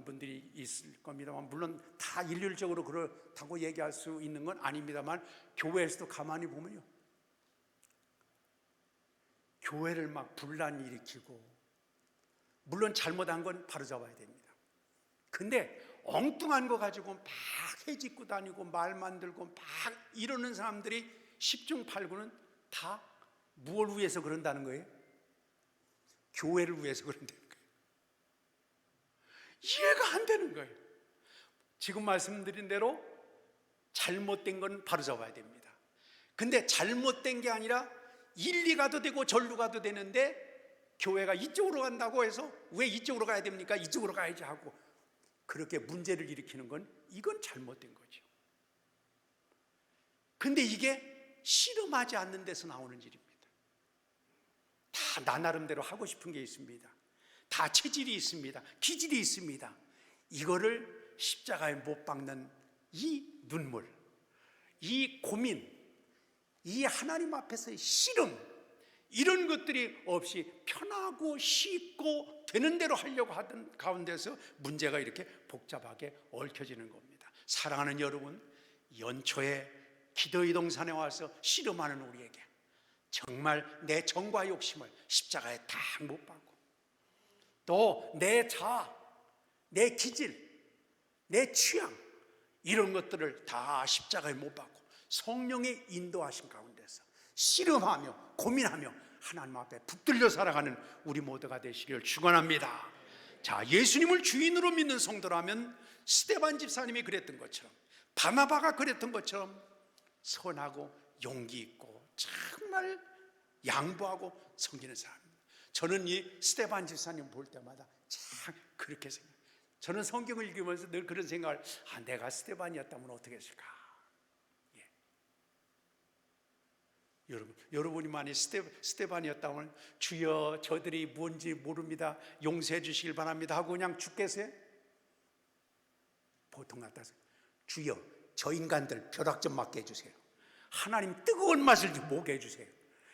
분들이 있을 겁니다만, 물론 다 일률적으로 그렇다고 얘기할 수 있는 건 아닙니다만, 교회에서도 가만히 보면요, 교회를 막 분란 일으키고, 물론 잘못한 건 바로잡아야 됩니다. 근데 엉뚱한 거 가지고 막 해짓고 다니고 말 만들고 막 이러는 사람들이 10중 8구는 다 무엇을 위해서 그런다는 거예요? 교회를 위해서 그런다는 거예요. 이해가 안 되는 거예요. 지금 말씀드린 대로 잘못된 건 바로잡아야 됩니다. 근데 잘못된 게 아니라 일리 가도 되고 절로 가도 되는데, 교회가 이쪽으로 간다고 해서 왜 이쪽으로 가야 됩니까? 이쪽으로 가야지 하고 그렇게 문제를 일으키는 건, 이건 잘못된 거죠. 근데 이게 씨름하지 않는 데서 나오는 일입니다. 다 나 나름대로 하고 싶은 게 있습니다. 다 체질이 있습니다. 기질이 있습니다. 이거를 십자가에 못 박는 이 눈물, 이 고민, 이 하나님 앞에서의 씨름, 이런 것들이 없이 편하고 쉽고 되는 대로 하려고 하던 가운데서 문제가 이렇게 복잡하게 얽혀지는 겁니다. 사랑하는 여러분, 연초에 기도의 동산에 와서 씨름하는 우리에게 정말 내 정과 욕심을 십자가에 딱 못 박고, 또 내 자아, 내 기질, 내 취향, 이런 것들을 다 십자가에 못 박고 성령의 인도하신 가운데서 씨름하며 고민하며 하나님 앞에 붙들려 살아가는 우리 모두가 되시기를 축원합니다. 자, 예수님을 주인으로 믿는 성도라면 스데반 집사님이 그랬던 것처럼, 바나바가 그랬던 것처럼 선하고 용기 있고 정말 양보하고 섬기는 사람입니다. 저는 이 스데반 집사님 볼 때마다 참 그렇게 생각해요. 저는 성경을 읽으면서 늘 그런 생각을, 내가 스데반이었다면 어떻게 했을까? 예. 여러분이 만약 스데반이었다면, 주여 저들이 뭔지 모릅니다, 용서해 주시길 바랍니다 하고 그냥 죽겠어요? 보통 같아서 주여 저 인간들 벼락 좀 맞게 해주세요. 하나님 뜨거운 맛을 좀 보게 해주세요.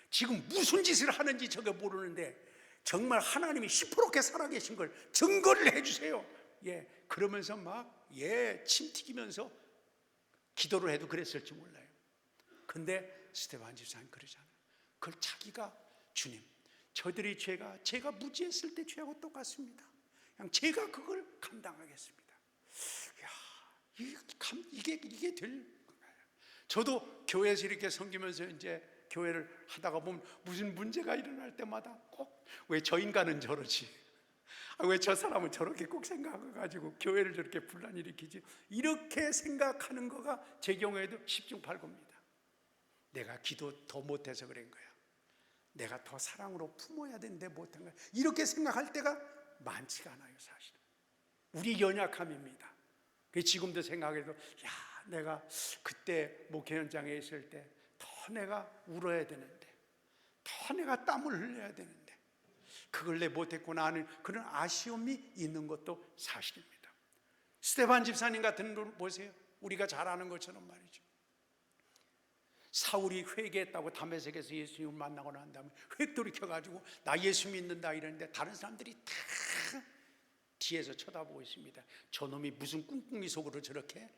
지금 무슨 짓을 하는지 저게 모르는데 정말 하나님이 시퍼렇게 살아계신 걸 증거를 해주세요. 예, 그러면서 막 침 튀기면서 기도를 해도 그랬을지 몰라요. 근데 스데반 집사님 그러잖아요. 그걸 자기가, 주님, 저들의 죄가 제가 무지했을 때 죄하고 똑같습니다. 그냥 제가 그걸 감당하겠습니다. 이게 될 건가요? 저도 교회에서 이렇게 섬기면서 이제 교회를 하다가 보면 무슨 문제가 일어날 때마다 꼭, 왜 저 인간은 저러지? 왜 저 사람은 저렇게 꼭 생각해가지고 교회를 저렇게 분란 일으키지? 이렇게 생각하는 거가 제 경우에도 10중 8구입니다. 내가 기도 더 못해서 그런 거야. 내가 더 사랑으로 품어야 되는데 못한 거야. 이렇게 생각할 때가 많지가 않아요, 사실은. 우리 연약함입니다. 지금도 생각해도, 내가 그때 목회 현장에 있을 때 더 내가 울어야 되는데, 더 내가 땀을 흘려야 되는데 그걸 내 못했구나 하는 그런 아쉬움이 있는 것도 사실입니다. 스데반 집사님 같은 분 보세요. 우리가 잘 아는 것처럼 말이죠. 사울이 회개했다고 다메섹에서 예수님을 만나고 난 다음에 획 돌이켜가지고 나 예수 믿는다 이러는데 다른 사람들이 다 뒤에서 쳐다보고 있습니다. 저놈이 무슨 꿍꿍이 속으로 저렇게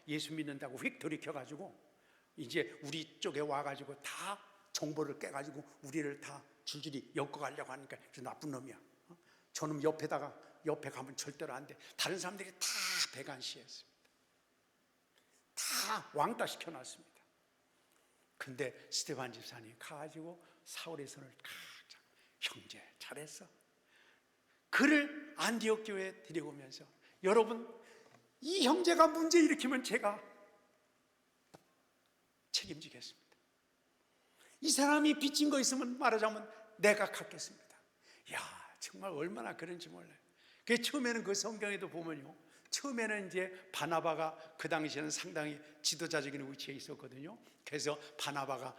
예수 믿는다고 획 돌이켜가지고 이제 우리 쪽에 와가지고 다 정보를 깨가지고 우리를 다 줄줄이 엮어가려고 하니까 저 나쁜 놈이야. 저놈 옆에 가면 절대로 안 돼. 다른 사람들이 다 배관시했습니다. 다 왕따 시켜놨습니다. 근데 스데반 집사님이 가가지고 사울의 손을 탁, 형제 잘했어. 그를 안디옥 교회에 데려오면서, 여러분, 이 형제가 문제 일으키면 제가 책임지겠습니다. 이 사람이 빚진 거 있으면 말하자면 내가 갚겠습니다. 정말 얼마나 그런지 몰라요. 처음에는 그 성경에도 보면요, 처음에는 이제 바나바가 그 당시에는 상당히 지도자적인 위치에 있었거든요. 그래서 바나바가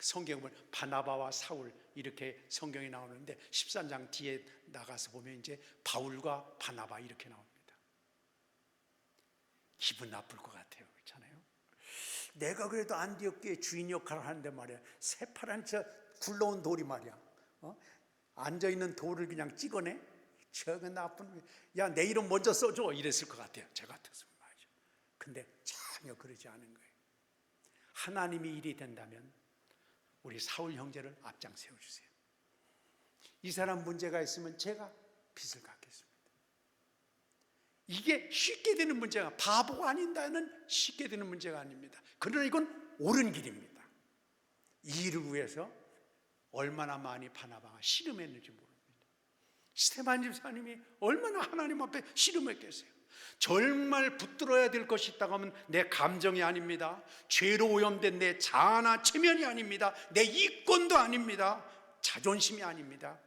성경을 보면 바나바와 사울 이렇게 성경이 나오는데 13장 뒤에 나가서 보면 이제 바울과 바나바 이렇게 나옵니다. 기분 나쁠 것 같아요. 그렇잖아요. 내가 그래도 안디옥교회 주인 역할을 하는데 말이야, 새파란 저 굴러온 돌이 말이야, 앉아있는 돌을 그냥 찍어내? 저거 나쁜, 야, 내 이름 먼저 써줘, 이랬을 것 같아요. 저 같았으면 말이죠. 근데 전혀 그러지 않은 거예요. 하나님이 일이 된다면 우리 사울 형제를 앞장 세워주세요. 이 사람 문제가 있으면 제가 빚을 갚겠습니다. 이게 쉽게 되는 문제가, 바보가 아닌다는 쉽게 되는 문제가 아닙니다. 그러나 이건 옳은 길입니다. 이 일을 위해서 얼마나 많이 바나바가 씨름했는지 모릅니다. 스테반 집사님이 얼마나 하나님 앞에 씨름했겠어요. 정말 붙들어야 될 것이 있다고 하면 내 감정이 아닙니다. 죄로 오염된 내 자아나 체면이 아닙니다. 내 이권도 아닙니다. 자존심이 아닙니다.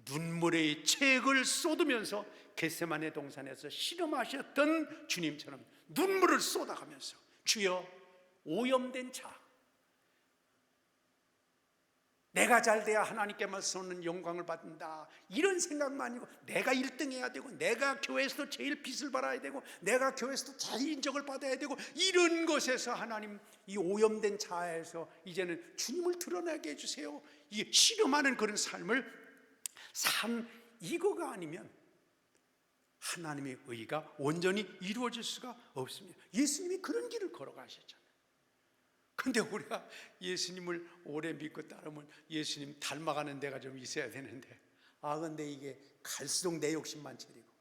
눈물의 책을 쏟으면서 겟세마네 동산에서 씨름하셨던 주님처럼 눈물을 쏟아가면서 주여, 오염된 자, 내가 잘 돼야 하나님께만 쏘는 영광을 받는다, 이런 생각만 아니고 내가 1등 해야 되고, 내가 교회에서도 제일 빚을 받아야 되고, 내가 교회에서도 제일 인정을 받아야 되고, 이런 것에서 하나님, 이 오염된 자아에서 이제는 주님을 드러나게 해주세요. 이 씨름하는 그런 삶을 산 이거가 아니면 하나님의 의가 온전히 이루어질 수가 없습니다. 예수님이 그런 길을 걸어가셨잖아요. 근데 우리가 예수님을 오래 믿고 따르면 예수님 닮아가는 데가 좀 있어야 되는데, 근데 이게 갈수록 내 욕심만 차리고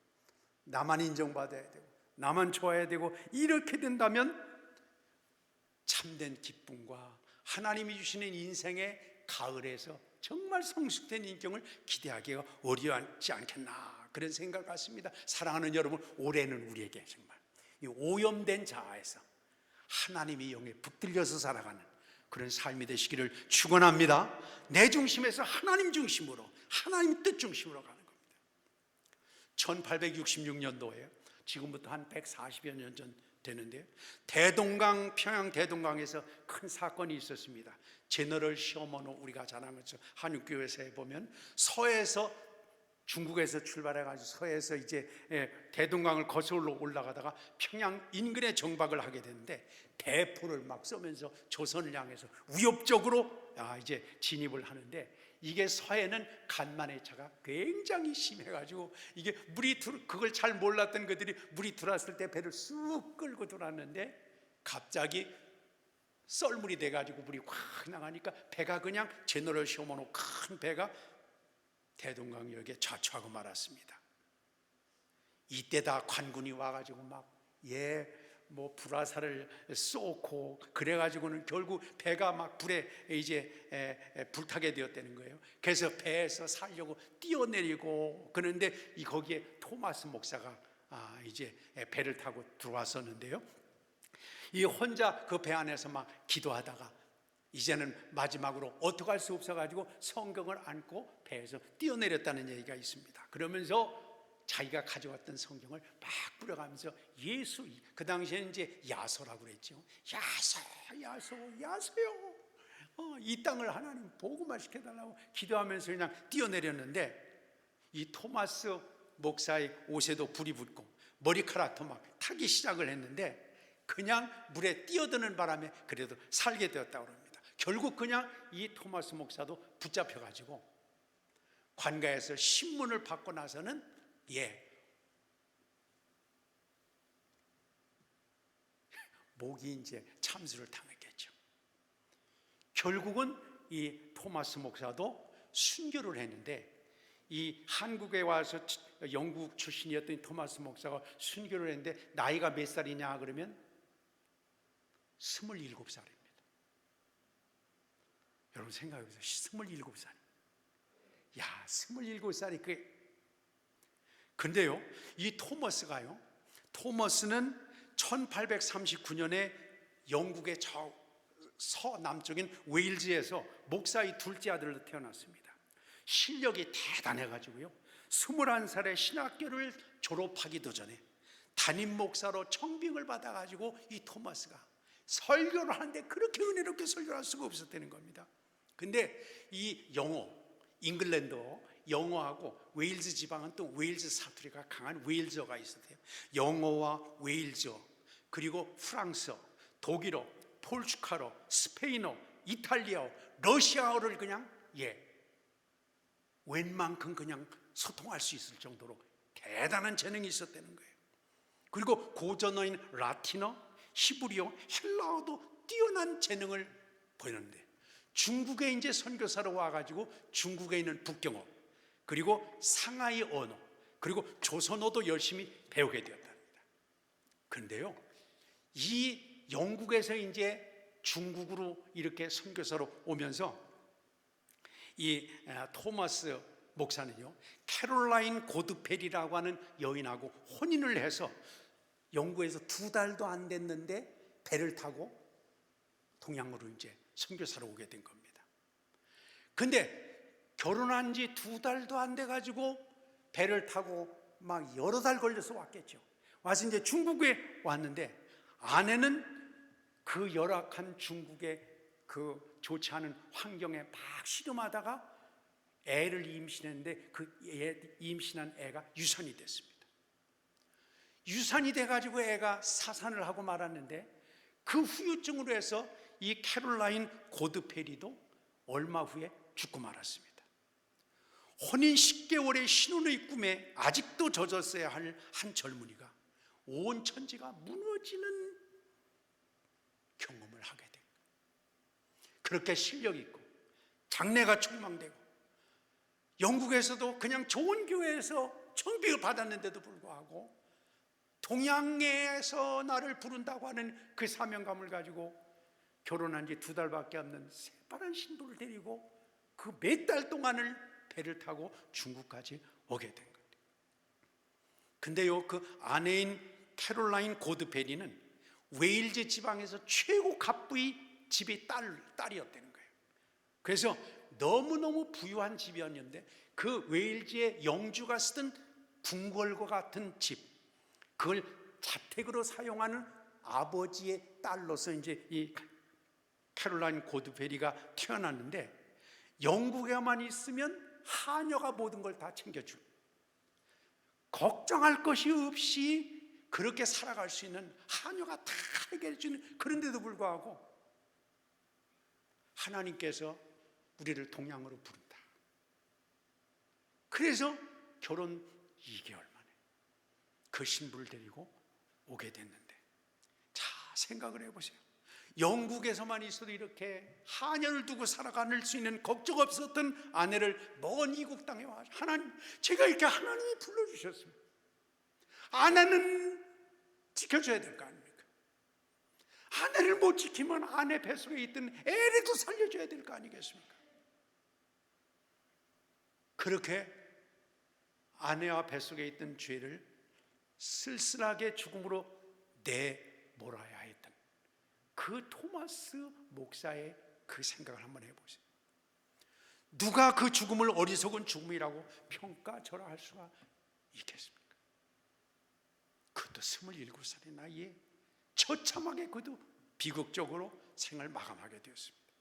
나만 인정받아야 되고 나만 좋아야 되고, 이렇게 된다면 참된 기쁨과 하나님이 주시는 인생의 가을에서 정말 성숙된 인격을 기대하기가 어려웠지 않겠나, 그런 생각 같습니다. 사랑하는 여러분, 올해는 우리에게 정말 이 오염된 자아에서 하나님의 영에 붙들려서 살아가는 그런 삶이 되시기를 축원합니다. 내 중심에서 하나님 중심으로, 하나님 뜻 중심으로 가는 겁니다. 1866년도에 지금부터 한 140여 년 전 되는데요, 대동강, 평양 대동강에서 큰 사건이 있었습니다. 제너럴 셔먼호, 우리가 잘 아는 것처럼 한육교회사에 보면 서해에서, 중국에서 출발해가지고 서해에서 이제 대동강을 거슬러 올라가다가 평양 인근에 정박을 하게 되는데, 대포를 막 쏘면서 조선을 향해서 위협적으로 이제 진입을 하는데, 이게 서해는 간만의 차가 굉장히 심해가지고 이게 물이 그걸 잘 몰랐던 그들이 물이 들어왔을 때 배를 쑥 끌고 들어왔는데, 갑자기 썰물이 돼가지고 물이 확 나가니까 배가 그냥 제너럴 셔먼호 큰 배가 대동강역에 좌초하고 말았습니다. 이때 다 관군이 와가지고 막 불화살을 쏘고 그래가지고는 결국 배가 막 불에 이제 불타게 되었다는 거예요. 그래서 배에서 살려고 뛰어내리고 그런데 거기에 토마스 목사가 이제 배를 타고 들어왔었는데요, 이 혼자 그 배 안에서 막 기도하다가 이제는 마지막으로 어떡할 수 없어가지고 성경을 안고 배에서 뛰어내렸다는 얘기가 있습니다. 그러면서 자기가 가져왔던 성경을 막 뿌려가면서 예수, 그 당시에는 이제 야소라고 그랬죠. 야소요. 이 땅을 하나님 복음화 시켜달라고 기도하면서 그냥 뛰어내렸는데, 이 토마스 목사의 옷에도 불이 붙고 머리카락도 막 타기 시작을 했는데, 그냥 물에 뛰어드는 바람에 그래도 살게 되었다고 합니다. 결국 그냥 이 토마스 목사도 붙잡혀가지고 관가에서 신문을 받고 나서는 목이 이제 참수를 당했겠죠. 결국은 이 토마스 목사도 순교를 했는데, 이 한국에 와서 영국 출신이었던 이 토마스 목사가 순교를 했는데 나이가 몇 살이냐 그러면 27살입니다. 여러분 생각해보세요. 27살. 27살이 근데요, 이 토머스는 1839년에 영국의 저 서남쪽인 웨일즈에서 목사의 둘째 아들로 태어났습니다. 실력이 대단해가지고요, 21살에 신학교를 졸업하기도 전에 담임 목사로 청빙을 받아가지고 이 토마스가 설교를 하는데 그렇게 은혜롭게 설교를 할 수가 없었다는 겁니다. 근데 이 잉글랜드 영어하고 웨일즈 지방은 또 웨일즈 사투리가 강한 웨일즈어가 있었대요. 영어와 웨일즈어, 그리고 프랑스어, 독일어, 포르투갈어, 스페인어, 이탈리아어, 러시아어를 그냥 웬만큼 그냥 소통할 수 있을 정도로 대단한 재능이 있었다는 거예요. 그리고 고전어인 라틴어, 히브리어, 헬라어도 뛰어난 재능을 보였는데, 중국에 이제 선교사로 와가지고 중국에 있는 북경어, 그리고 상하이 언어, 그리고 조선어도 열심히 배우게 되었답니다. 그런데요, 이 영국에서 이제 중국으로 이렇게 선교사로 오면서 이 토마스 목사는요, 캐롤라인 고드페리라고 하는 여인하고 혼인을 해서 영국에서 2달도 안 됐는데 배를 타고 동양으로 이제 선교사로 오게 된 겁니다. 근데 결혼한 지 2달도 안 돼 가지고 배를 타고 막 여러 달 걸려서 왔겠죠. 와서 이제 중국에 왔는데, 아내는 그 열악한 중국의 그 좋지 않은 환경에 막 씨름하다가 애를 임신했는데, 그 임신한 애가 유산이 됐습니다. 유산이 돼가지고 애가 사산을 하고 말았는데, 그 후유증으로 해서 이 캐롤라인 고드페리도 얼마 후에 죽고 말았습니다. 혼인 10개월의 신혼의 꿈에 아직도 젖었어야 할 한 젊은이가 온 천지가 무너지는 경험을 하게 된 거예요. 그렇게 실력 있고 장래가 촉망되고, 영국에서도 그냥 좋은 교회에서 청빙을 받았는데도 불구하고 동양에서 나를 부른다고 하는 그 사명감을 가지고 결혼한 지 2달밖에 없는 새파란 신부를 데리고 그 몇 달 동안을 배를 타고 중국까지 오게 된 거예요. 근데요, 그 아내인 캐롤라인 고드페리는 웨일즈 지방에서 최고 갑부의 집의 딸이었다는 거예요. 그래서 너무너무 부유한 집이었는데, 그 웨일즈의 영주가 쓰던 궁궐과 같은 집, 그걸 자택으로 사용하는 아버지의 딸로서 이제 이 캐롤라인 고드페리가 태어났는데, 영국에만 있으면 하녀가 모든 걸 다 챙겨주고 걱정할 것이 없이 그렇게 살아갈 수 있는, 하녀가 다 해결해 주는, 그런데도 불구하고 하나님께서 우리를 동양으로 부른다. 그래서 결혼 2개월 만에 그 신부를 데리고 오게 됐는데, 자, 생각을 해보세요. 영국에서만 있어도 이렇게 하녀를 두고 살아갈 수 있는 걱정 없었던 아내를 먼 이국 땅에 와서, 하나님, 제가 이렇게 하나님이 불러주셨습니다. 아내는 지켜줘야 될 거 아닙니까? 아내를 못 지키면 아내 뱃속에 있던 애라도 살려줘야 될 거 아니겠습니까? 그렇게 아내와 뱃속에 있던 죄를 쓸쓸하게 죽음으로 내몰아야 했던 그 토마스 목사의 그 생각을 한번 해보세요. 누가 그 죽음을 어리석은 죽음이라고 평가절하할 수가 있겠습니까? 그것도 27살의 나이에 처참하게 그도 비극적으로 생을 마감하게 되었습니다.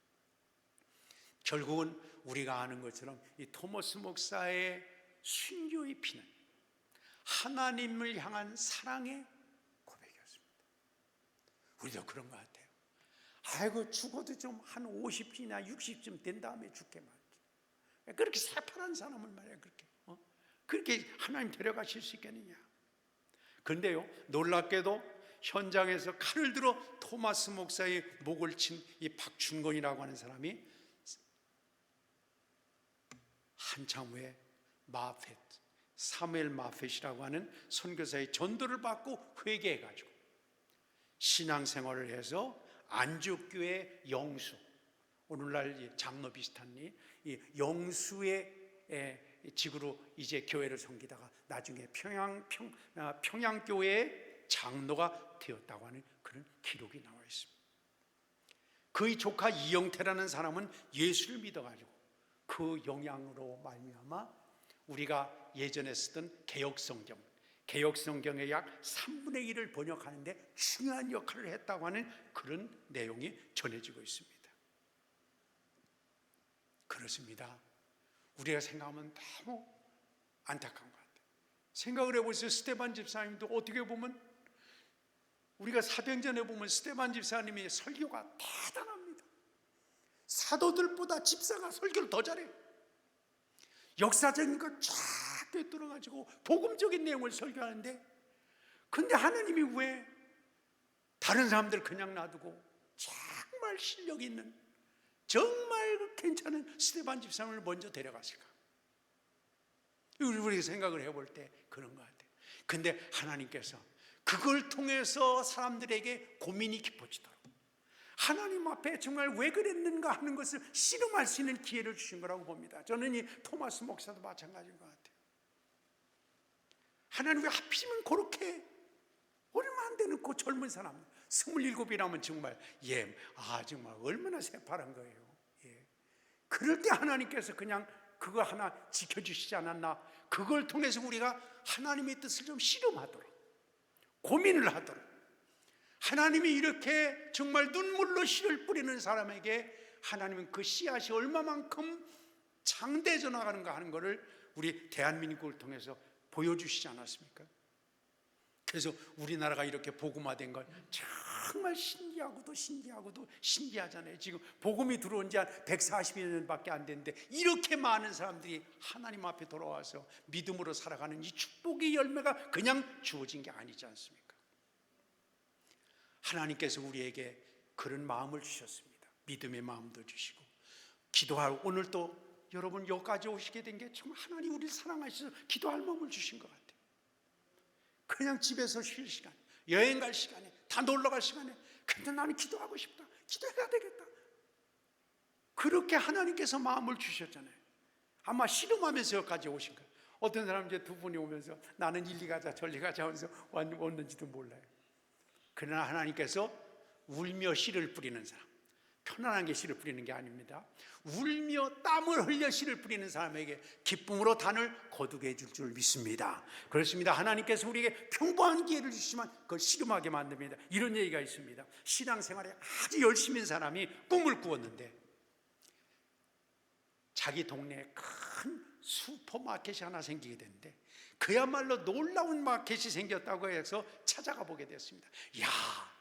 결국은 우리가 아는 것처럼 이 토마스 목사의 순교의 피는 하나님을 향한 사랑의 고백이었습니다. 우리도 그런 것 같아요. 아이고, 죽어도 좀 한 50이나 60쯤 된 다음에 죽게 말이지. 그렇게 새파란 사람을 말이야, 그렇게 하나님 데려가실 수 있겠느냐. 그런데요, 놀랍게도 현장에서 칼을 들어 토마스 목사의 목을 친 이 박춘건이라고 하는 사람이 한참 후에 사무엘 마펫이라고 하는 선교사의 전도를 받고 회개해가지고 신앙생활을 해서 안주교회 영수, 오늘날 장로 비슷한 이 영수의 직으로 이제 교회를 섬기다가 나중에 평양교회의 장로가 되었다고 하는 그런 기록이 나와 있습니다. 그의 조카 이영태라는 사람은 예수를 믿어가지고 그 영향으로 말미암아 우리가 예전에 쓰던 개혁성경, 개역성경의 약 3분의 1을 번역하는데 중요한 역할을 했다고 하는 그런 내용이 전해지고 있습니다. 그렇습니다. 우리가 생각하면 너무 안타까운 것 같아요. 생각을 해보세요. 스데반 집사님도 어떻게 보면 우리가 사도행전에 보면 스데반 집사님의 설교가 대단합니다. 사도들보다 집사가 설교를 더 잘해요. 역사적인 걸 쫙 꿰뚫어가지고 복음적인 내용을 설교하는데, 근데 하나님이 왜 다른 사람들 그냥 놔두고 정말 실력 있는, 정말 괜찮은 스데반 집사님을 먼저 데려갔을까? 우리가 생각을 해볼 때 그런 것 같아요. 근데 하나님께서 그걸 통해서 사람들에게 고민이 깊어지도록, 하나님 앞에 정말 왜 그랬는가 하는 것을 씨름할 수 있는 기회를 주신 거라고 봅니다. 저는 이 토마스 목사도 마찬가지인 것 같아요. 하나님 왜 하필이면 그렇게 얼마 안 되는 그 젊은 사람 27이라면 정말 정말 얼마나 새파란 거예요. 그럴 때 하나님께서 그냥 그거 하나 지켜주시지 않았나? 그걸 통해서 우리가 하나님의 뜻을 좀 씨름하도록, 고민을 하도록, 하나님이 이렇게 정말 눈물로 씨를 뿌리는 사람에게 하나님은 그 씨앗이 얼마만큼 장대해져 나가는가 하는 것을 우리 대한민국을 통해서 보여주시지 않았습니까? 그래서 우리나라가 이렇게 복음화된 걸 정말 신기하고도 신기하잖아요. 지금 복음이 들어온 지 한 140년밖에 안 됐는데 이렇게 많은 사람들이 하나님 앞에 돌아와서 믿음으로 살아가는 이 축복의 열매가 그냥 주어진 게 아니지 않습니까? 하나님께서 우리에게 그런 마음을 주셨습니다. 믿음의 마음도 주시고, 기도할, 오늘 또 여러분 여기까지 오시게 된 게 정말 하나님 우리를 사랑하셔서 기도할 마음을 주신 것 같아요. 그냥 집에서 쉴 시간, 여행 갈 시간에, 다 놀러 갈 시간에, 근데 나는 기도하고 싶다, 기도해야 되겠다, 그렇게 하나님께서 마음을 주셨잖아요. 아마 씨름하면서 여기까지 오신 거예요. 어떤 사람 이제 두 분이 오면서 나는 일리 가자 저리 가자 하면서 왔는지도 몰라요. 그러나 하나님께서 울며 씨를 뿌리는 사람, 편안한 게 씨를 뿌리는 게 아닙니다. 울며 땀을 흘려 씨를 뿌리는 사람에게 기쁨으로 단을 거두게 해줄 줄 믿습니다. 그렇습니다. 하나님께서 우리에게 평범한 기회를 주시지만 그걸 씨름하게 만듭니다. 이런 얘기가 있습니다. 신앙생활에 아주 열심인 사람이 꿈을 꾸었는데 자기 동네에 큰 슈퍼마켓이 하나 생기게 됐는데 그야말로 놀라운 마켓이 생겼다고 해서 찾아가 보게 됐습니다. 이야,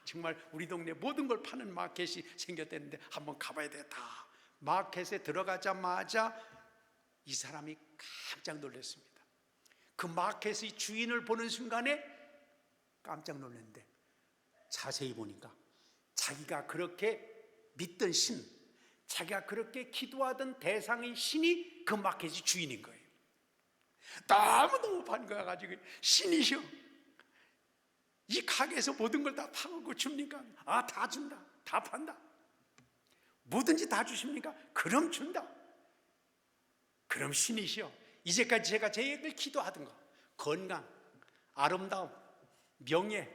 정말 우리 동네 모든 걸 파는 마켓이 생겼다는데 한번 가봐야 되겠다. 마켓에 들어가자마자 이 사람이 깜짝 놀랐습니다. 그 마켓의 주인을 보는 순간에 깜짝 놀랐는데 자세히 보니까 자기가 그렇게 믿던 신, 자기가 그렇게 기도하던 대상의 신이 그 마켓의 주인인 거예요. 너무너무 반가워가지고 신이셔, 이 가게에서 모든 걸 다 파고 줍니까? 아, 다 준다, 다 판다. 뭐든지 다 주십니까? 그럼 준다. 그럼 신이시여, 이제까지 제가 제일 기도하던 거, 건강, 아름다움, 명예,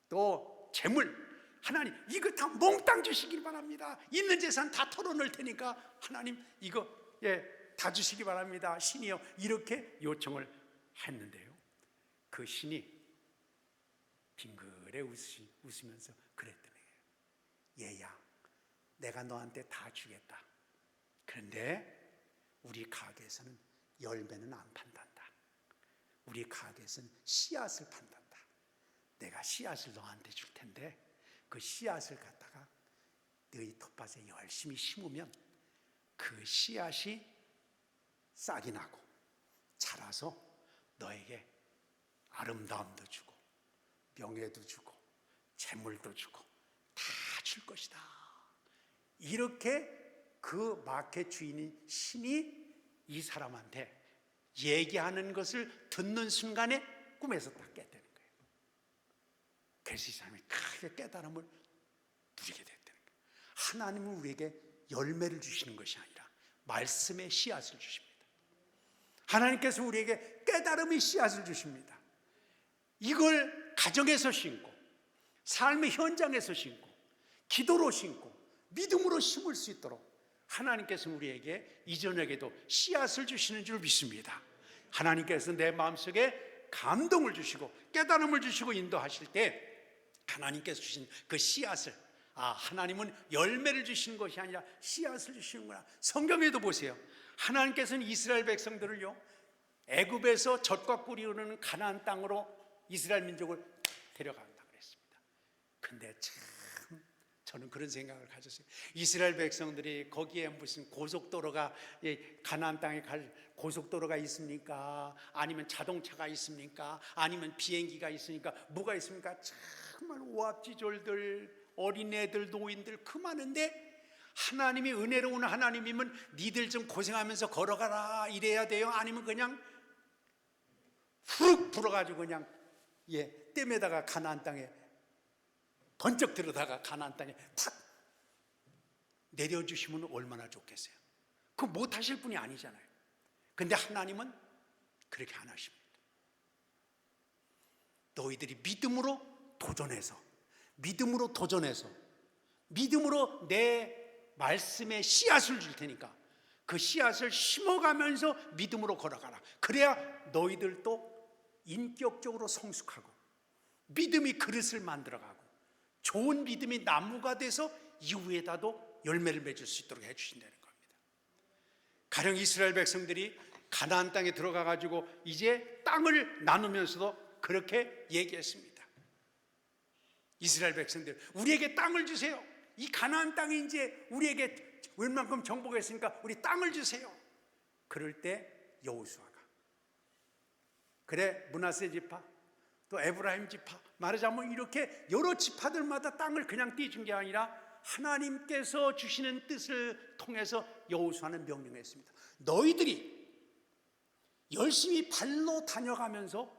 또 재물, 하나님 이거 다 몽땅 주시길 바랍니다. 있는 재산 다 털어놓을 테니까 하나님 이거 다 주시기 바랍니다. 신이여, 이렇게 요청을 했는데요, 그 신이 빙그레 웃으면서 그랬더니, 얘야, 내가 너한테 다 주겠다. 그런데 우리 가게에서는 열매는 안 판단다. 우리 가게에서는 씨앗을 판단다. 내가 씨앗을 너한테 줄 텐데 그 씨앗을 갖다가 너희 텃밭에 열심히 심으면 그 씨앗이 싹이 나고 자라서 너에게 아름다움도 주고 명예도 주고 재물도 주고 다 줄 것이다. 이렇게 그 마켓 주인인 신이 이 사람한테 얘기하는 것을 듣는 순간에 꿈에서 딱 깼다는 거예요. 그래서 이 사람이 크게 깨달음을 누리게 됐다는 거예요. 하나님은 우리에게 열매를 주시는 것이 아니라 말씀의 씨앗을 주십니다. 하나님께서 우리에게 깨달음의 씨앗을 주십니다. 이걸 가정에서 심고, 삶의 현장에서 심고, 기도로 심고, 믿음으로 심을 수 있도록 하나님께서 우리에게 이 저녁에도 씨앗을 주시는 줄 믿습니다. 하나님께서 내 마음속에 감동을 주시고 깨달음을 주시고 인도하실 때 하나님께서 주신 그 씨앗을, 하나님은 열매를 주시는 것이 아니라 씨앗을 주시는구나. 성경에도 보세요. 하나님께서는 이스라엘 백성들을요, 애굽에서 젖과 꿀이 흐르는 가나안 땅으로 이스라엘 민족을 데려간다 그랬습니다. 근데 참 저는 그런 생각을 가졌어요. 이스라엘 백성들이 거기에 무슨 고속도로가, 가나안 땅에 갈 고속도로가 있습니까? 아니면 자동차가 있습니까? 아니면 비행기가 있으니까 뭐가 있습니까? 정말 오합지졸들, 어린애들, 노인들 그 많은데, 하나님이 은혜로운 하나님이면 니들 좀 고생하면서 걸어가라 이래야 돼요? 아니면 그냥 후룩 불어가지고 그냥 댐에다가 가나안 땅에 번쩍 들어다가 가나안 땅에 탁 내려주시면 얼마나 좋겠어요. 그거 못하실 분이 아니잖아요. 근데 하나님은 그렇게 안 하십니다. 너희들이 믿음으로 도전해서 믿음으로 내 말씀에 씨앗을 줄 테니까 그 씨앗을 심어가면서 믿음으로 걸어가라. 그래야 너희들도 인격적으로 성숙하고 믿음이 그릇을 만들어가고 좋은 믿음이 나무가 돼서 이후에다도 열매를 맺을 수 있도록 해주신다는 겁니다. 가령 이스라엘 백성들이 가나안 땅에 들어가 가지고 이제 땅을 나누면서도 그렇게 얘기했습니다. 이스라엘 백성들, 우리에게 땅을 주세요. 이 가나안 땅이 이제 우리에게 웬만큼 정복했으니까 우리 땅을 주세요. 그럴 때 여호수아가, 그래 므낫세 지파, 또 에브라임 지파, 말하자면 이렇게 여러 지파들마다 땅을 그냥 떼준 게 아니라 하나님께서 주시는 뜻을 통해서 여호수아는 명령했습니다. 너희들이 열심히 발로 다녀가면서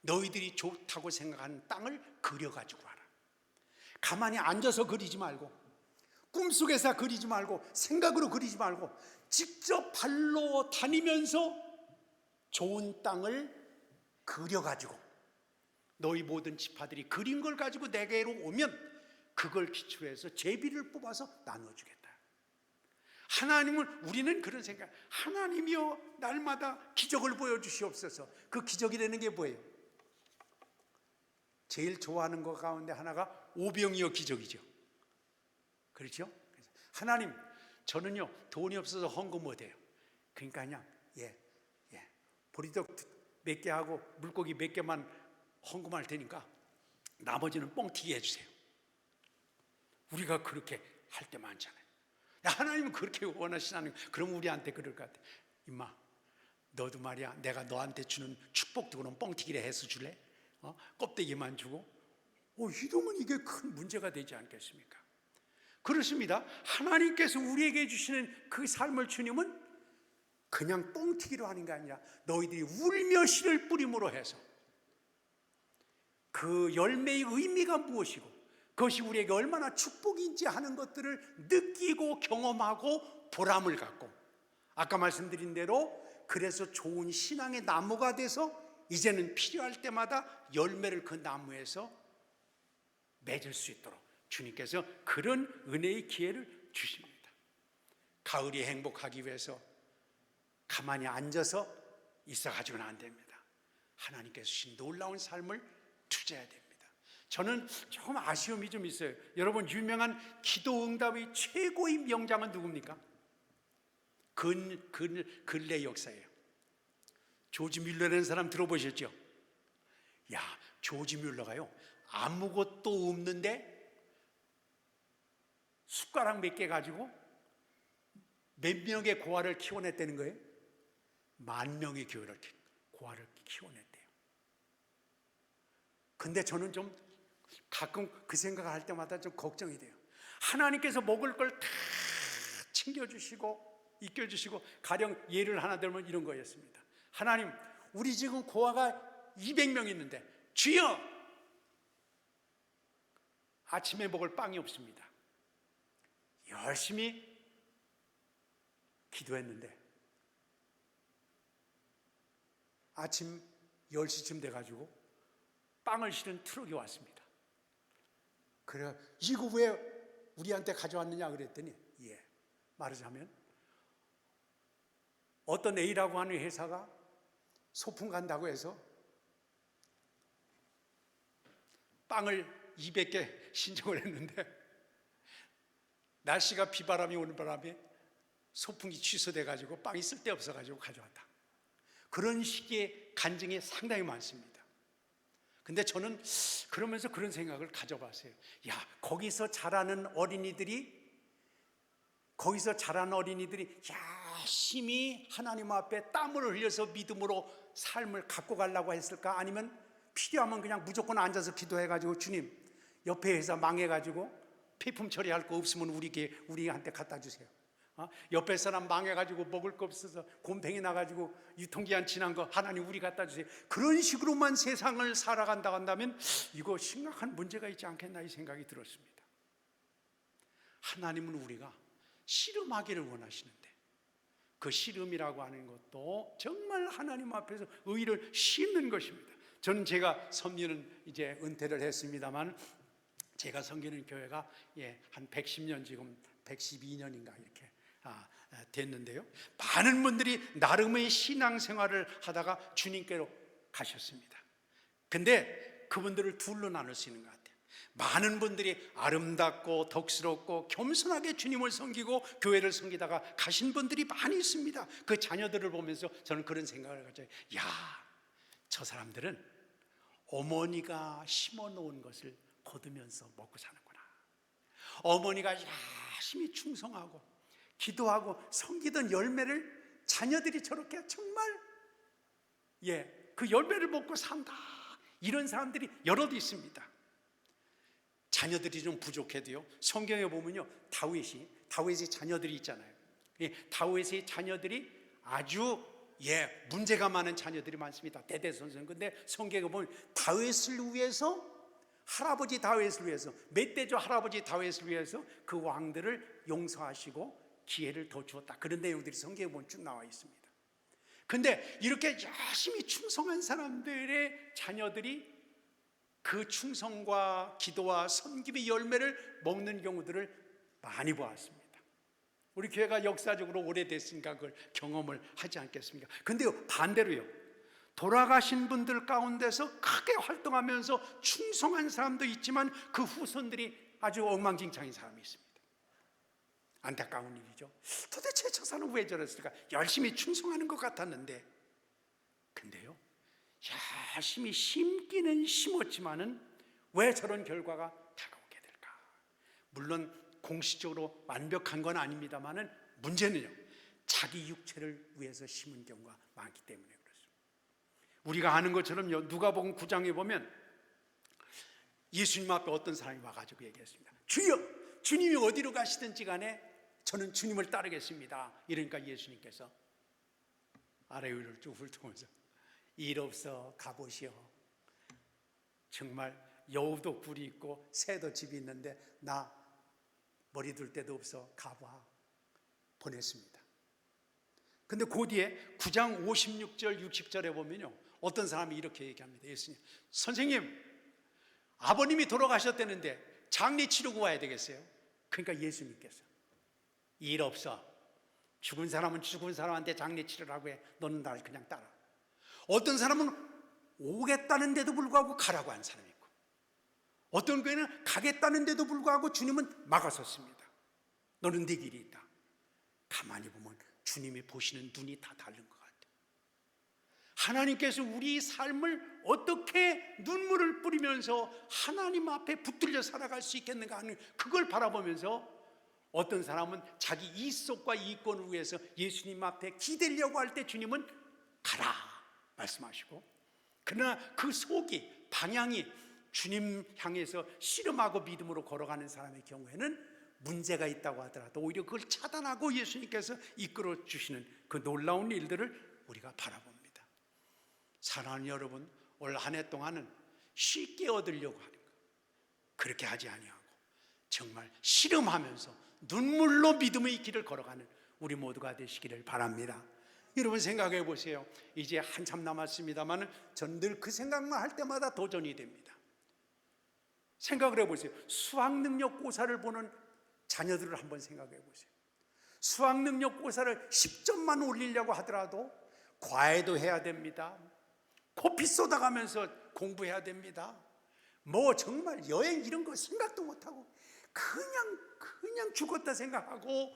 너희들이 좋다고 생각하는 땅을 그려가지고 와라. 가만히 앉아서 그리지 말고, 꿈속에서 그리지 말고, 생각으로 그리지 말고 직접 발로 다니면서 좋은 땅을 그려가지고 너희 모든 지파들이 그린 걸 가지고 내게로 오면 그걸 기초로 해서 제비를 뽑아서 나눠주겠다. 하나님은, 우리는 그런 생각, 하나님이여 날마다 기적을 보여주시옵소서. 그 기적이라는 게 뭐예요? 제일 좋아하는 것 가운데 하나가 오병이어 기적이죠. 그렇죠? 하나님, 저는요 돈이 없어서 헌금 못해요. 그러니까 그냥 보리떡 몇 개 하고 물고기 몇 개만 헌금할 테니까 나머지는 뻥튀기 해주세요. 우리가 그렇게 할 때 많잖아요. 하나님은 그렇게 원하시나는, 그럼 우리한테 그럴 것 같아. 임마, 너도 말이야, 내가 너한테 주는 축복도 그럼 뻥튀기를 해서 줄래? 껍데기만 주고? 이러면 이게 큰 문제가 되지 않겠습니까? 그렇습니다. 하나님께서 우리에게 주시는 그 삶을 주님은 그냥 뻥튀기로 하는 게 아니라 너희들이 울며 씨를 뿌림으로 해서 그 열매의 의미가 무엇이고 그것이 우리에게 얼마나 축복인지 하는 것들을 느끼고 경험하고 보람을 갖고, 아까 말씀드린 대로 그래서 좋은 신앙의 나무가 돼서 이제는 필요할 때마다 열매를 그 나무에서 맺을 수 있도록 주님께서 그런 은혜의 기회를 주십니다. 가을이 행복하기 위해서 가만히 앉아서 있어가지고는 안 됩니다. 하나님께서 주신 놀라운 삶을 투자해야 됩니다. 저는 조금 아쉬움이 좀 있어요. 여러분, 유명한 기도 응답의 최고의 명장은 누굽니까? 근래 역사예요. 조지 뮬러라는 사람 들어보셨죠? 조지 뮬러가요 아무것도 없는데 숟가락 몇 개 가지고 몇 명의 고아를 키워냈다는 거예요. 10,000명의 고아를 키워냈대요. 근데 저는 좀 가끔 그 생각을 할 때마다 좀 걱정이 돼요. 하나님께서 먹을 걸 다 챙겨주시고 이끌어주시고, 가령 예를 하나 들면 이런 거였습니다. 하나님, 우리 지금 고아가 200명 있는데 주여, 아침에 먹을 빵이 없습니다. 열심히 기도했는데 아침 10시쯤 돼가지고 빵을 실은 트럭이 왔습니다. 그래, 이거 왜 우리한테 가져왔느냐 그랬더니, 말하자면 어떤 A라고 하는 회사가 소풍 간다고 해서 빵을 200개 신청을 했는데 날씨가 비바람이 오는 바람에 소풍이 취소돼 가지고 빵이 쓸데없어 가지고 가져왔다. 그런 식의 간증이 상당히 많습니다. 근데 저는 그러면서 그런 생각을 가져봤어요. 야, 거기서 자라는 어린이들이 열심히 하나님 앞에 땀을 흘려서 믿음으로 삶을 갖고 가려고 했을까? 아니면 필요하면 그냥 무조건 앉아서 기도해가지고, 주님, 옆에 회사 망해가지고 폐품 처리할 거 없으면 우리한테 갖다 주세요. 옆에 사람 망해가지고 먹을 거 없어서 곰팡이 나가지고 유통기한 지난 거 하나님 우리 갖다 주세요. 그런 식으로만 세상을 살아간다 한다면 이거 심각한 문제가 있지 않겠나 이 생각이 들었습니다. 하나님은 우리가 씨름하기를 원하시는데 그 씨름이라고 하는 것도 정말 하나님 앞에서 의를 심는 것입니다. 저는 제가 섬기는 이제 은퇴를 했습니다만 제가 섬기는 교회가 한 110년 지금 112년인가 이렇게 됐는데요. 많은 분들이 나름의 신앙생활을 하다가 주님께로 가셨습니다. 근데 그분들을 둘로 나눌 수 있는 것 같아요. 많은 분들이 아름답고 덕스럽고 겸손하게 주님을 섬기고 교회를 섬기다가 가신 분들이 많이 있습니다. 그 자녀들을 보면서 저는 그런 생각을 가져요. 야, 저 사람들은 어머니가 심어놓은 것을 거두면서 먹고 사는구나. 어머니가 열심히 충성하고 기도하고 섬기던 열매를 자녀들이 저렇게 정말 그 열매를 먹고 산다. 이런 사람들이 여럿 있습니다. 자녀들이 좀 부족해도요, 성경에 보면요, 다윗이 자녀들이 있잖아요. 다윗의 자녀들이 아주 문제가 많은 자녀들이 많습니다. 대대손손. 근데 성경에 보면 다윗을 위해서, 할아버지 다윗을 위해서, 멧돼지 할아버지 다윗을 위해서 그 왕들을 용서하시고 기회를 더 주었다. 그런 내용들이 성경에 보면 쭉 나와 있습니다. 근데 이렇게 열심히 충성한 사람들의 자녀들이 그 충성과 기도와 섬김의 열매를 먹는 경우들을 많이 보았습니다. 우리 교회가 역사적으로 오래됐으니까 그걸 경험을 하지 않겠습니까? 근데 반대로요, 돌아가신 분들 가운데서 크게 활동하면서 충성한 사람도 있지만 그 후손들이 아주 엉망진창인 사람이 있습니다. 안타까운 일이죠. 도대체 저 사람은 왜 저랬을까? 열심히 충성하는 것 같았는데, 근데요, 열심히 심기는 심었지만은 왜 저런 결과가 다가오게 될까? 물론 공식적으로 완벽한 건 아닙니다만은 문제는요, 자기 육체를 위해서 심은 경우가 많기 때문에 그렇습니다. 우리가 아는 것처럼요, 누가복음 9장에 보면 예수님 앞에 어떤 사람이 와가지고 얘기했습니다. 주여, 주님이 어디로 가시든지 간에 저는 주님을 따르겠습니다. 이러니까 예수님께서 아래 위를 쭉 훑으면서 일 없어 가보시오. 정말 여우도 굴이 있고 새도 집이 있는데 나 머리 둘 데도 없어 가봐. 보냈습니다. 근데 그 뒤에 9장 56절 60절에 보면요, 어떤 사람이 이렇게 얘기합니다. 예수님, 선생님, 아버님이 돌아가셨다는데 장례 치르고 와야 되겠어요? 그러니까 예수님께서 일 없어. 죽은 사람은 죽은 사람한테 장례 치르라고 해. 너는 날 그냥 따라. 어떤 사람은 오겠다는데도 불구하고 가라고 한 사람이 있고, 어떤 교회는 가겠다는데도 불구하고 주님은 막아섰습니다. 너는 네 길이 있다. 가만히 보면 주님이 보시는 눈이 다 다른 것 같아요. 하나님께서 우리 삶을 어떻게 눈물을 뿌리면서 하나님 앞에 붙들려 살아갈 수 있겠는가 하는 그걸 바라보면서 어떤 사람은 자기 이속과 이권을 위해서 예수님 앞에 기대려고 할 때 주님은 가라 말씀하시고, 그러나 그 속이, 방향이 주님 향해서 씨름하고 믿음으로 걸어가는 사람의 경우에는 문제가 있다고 하더라도 오히려 그걸 차단하고 예수님께서 이끌어 주시는 그 놀라운 일들을 우리가 바라봅니다. 사랑하는 여러분, 올 한 해 동안은 쉽게 얻으려고 하는 것, 그렇게 하지 아니하고 정말 씨름하면서 눈물로 믿음의 길을 걸어가는 우리 모두가 되시기를 바랍니다. 여러분 생각해 보세요. 이제 한참 남았습니다만 전 늘 그 생각만 할 때마다 도전이 됩니다. 생각을 해보세요. 수학능력고사를 보는 자녀들을 한번 생각해 보세요. 수학능력고사를 10점만 올리려고 하더라도 과외도 해야 됩니다. 코피 쏟아가면서 공부해야 됩니다. 뭐 정말 여행 이런 거 생각도 못하고 그냥 죽었다 생각하고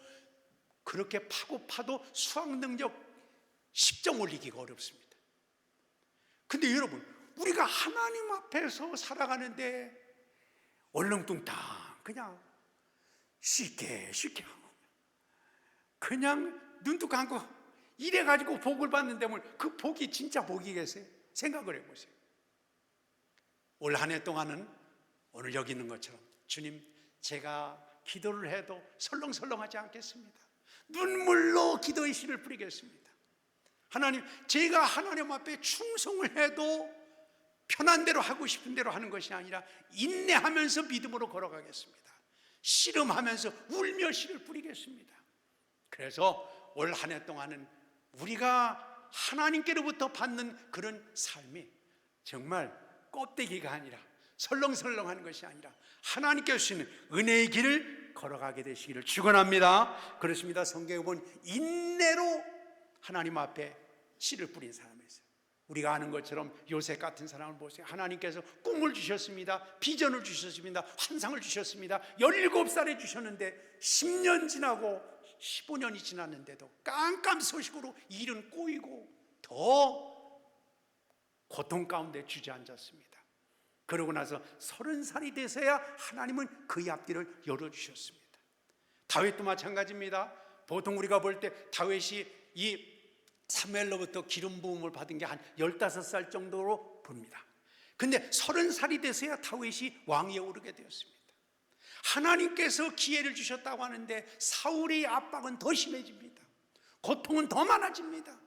그렇게 파도 수학 능력 10점 올리기가 어렵습니다. 근데 여러분, 우리가 하나님 앞에서 살아가는데 얼렁뚱땅 그냥 쉽게 하고 그냥 눈도 감고 이래가지고 복을 받는데 그 복이 진짜 복이겠어요? 생각을 해보세요. 올 한 해 동안은 오늘 여기 있는 것처럼 주님, 제가 기도를 해도 설렁설렁하지 않겠습니다. 눈물로 기도의 씨를 뿌리겠습니다. 하나님, 제가 하나님 앞에 충성을 해도 편한 대로 하고 싶은 대로 하는 것이 아니라 인내하면서 믿음으로 걸어가겠습니다. 씨름하면서 울며 씨를 뿌리겠습니다. 그래서 올 한 해 동안은 우리가 하나님께로부터 받는 그런 삶이 정말 껍데기가 아니라 설렁설렁하는 것이 아니라 하나님께서 주시는 은혜의 길을 걸어가게 되시기를 축원합니다. 그렇습니다. 성경에 보면 인내로 하나님 앞에 씨를 뿌린 사람이 있어요. 우리가 아는 것처럼 요셉 같은 사람을 보세요. 하나님께서 꿈을 주셨습니다. 비전을 주셨습니다. 환상을 주셨습니다. 17살에 주셨는데 10년 지나고 15년이 지났는데도 깜깜소식으로 일은 꼬이고 더 고통 가운데 주저앉았습니다. 그러고 나서 30살이 돼서야 하나님은 그의 앞길을 열어주셨습니다. 다윗도 마찬가지입니다. 보통 우리가 볼 때 다윗이 이 사무엘로부터 기름 부음을 받은 게 한 15살 정도로 봅니다. 근데 30살이 돼서야 다윗이 왕위에 오르게 되었습니다. 하나님께서 기회를 주셨다고 하는데 사울의 압박은 더 심해집니다. 고통은 더 많아집니다.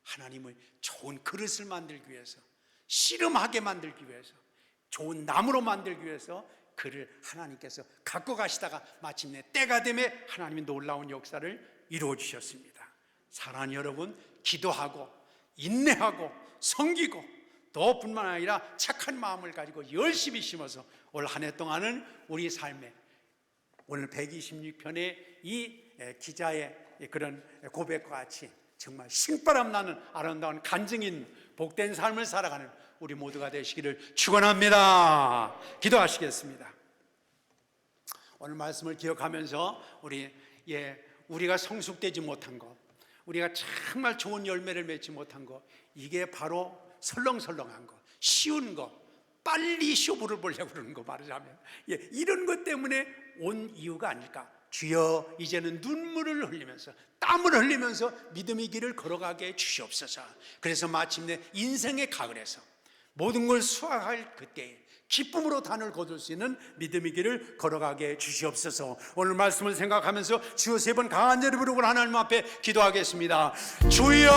하나님을 좋은 그릇을 만들기 위해서, 씨름하게 만들기 위해서, 좋은 나무로 만들기 위해서 그를 하나님께서 갖고 가시다가 마침내 때가 되면 하나님이 놀라운 역사를 이루어 주셨습니다. 사랑하는 여러분, 기도하고 인내하고 섬기고 또 뿐만 아니라 착한 마음을 가지고 열심히 심어서 올 한 해 동안은 우리 삶에 오늘 126편의 이 기자의 그런 고백과 같이 정말 신바람 나는 아름다운 간증 있는 복된 삶을 살아가는 우리 모두가 되시기를 축원합니다. 기도하시겠습니다. 오늘 말씀을 기억하면서 우리가 성숙되지 못한 것, 우리가 정말 좋은 열매를 맺지 못한 것, 이게 바로 설렁설렁한 것, 쉬운 것, 빨리 쇼부를 보려고 그러는 거 말하자면 이런 것 때문에 온 이유가 아닐까. 주여, 이제는 눈물을 흘리면서 땀을 흘리면서 믿음의 길을 걸어가게 해 주시옵소서. 그래서 마침내 인생의 가을에서 모든 걸 수확할 그때에 기쁨으로 단을 거둘 수 있는 믿음의 길을 걸어가게 해 주시옵소서. 오늘 말씀을 생각하면서 주여 3번 간절히 부르고 하나님 앞에 기도하겠습니다. 주여.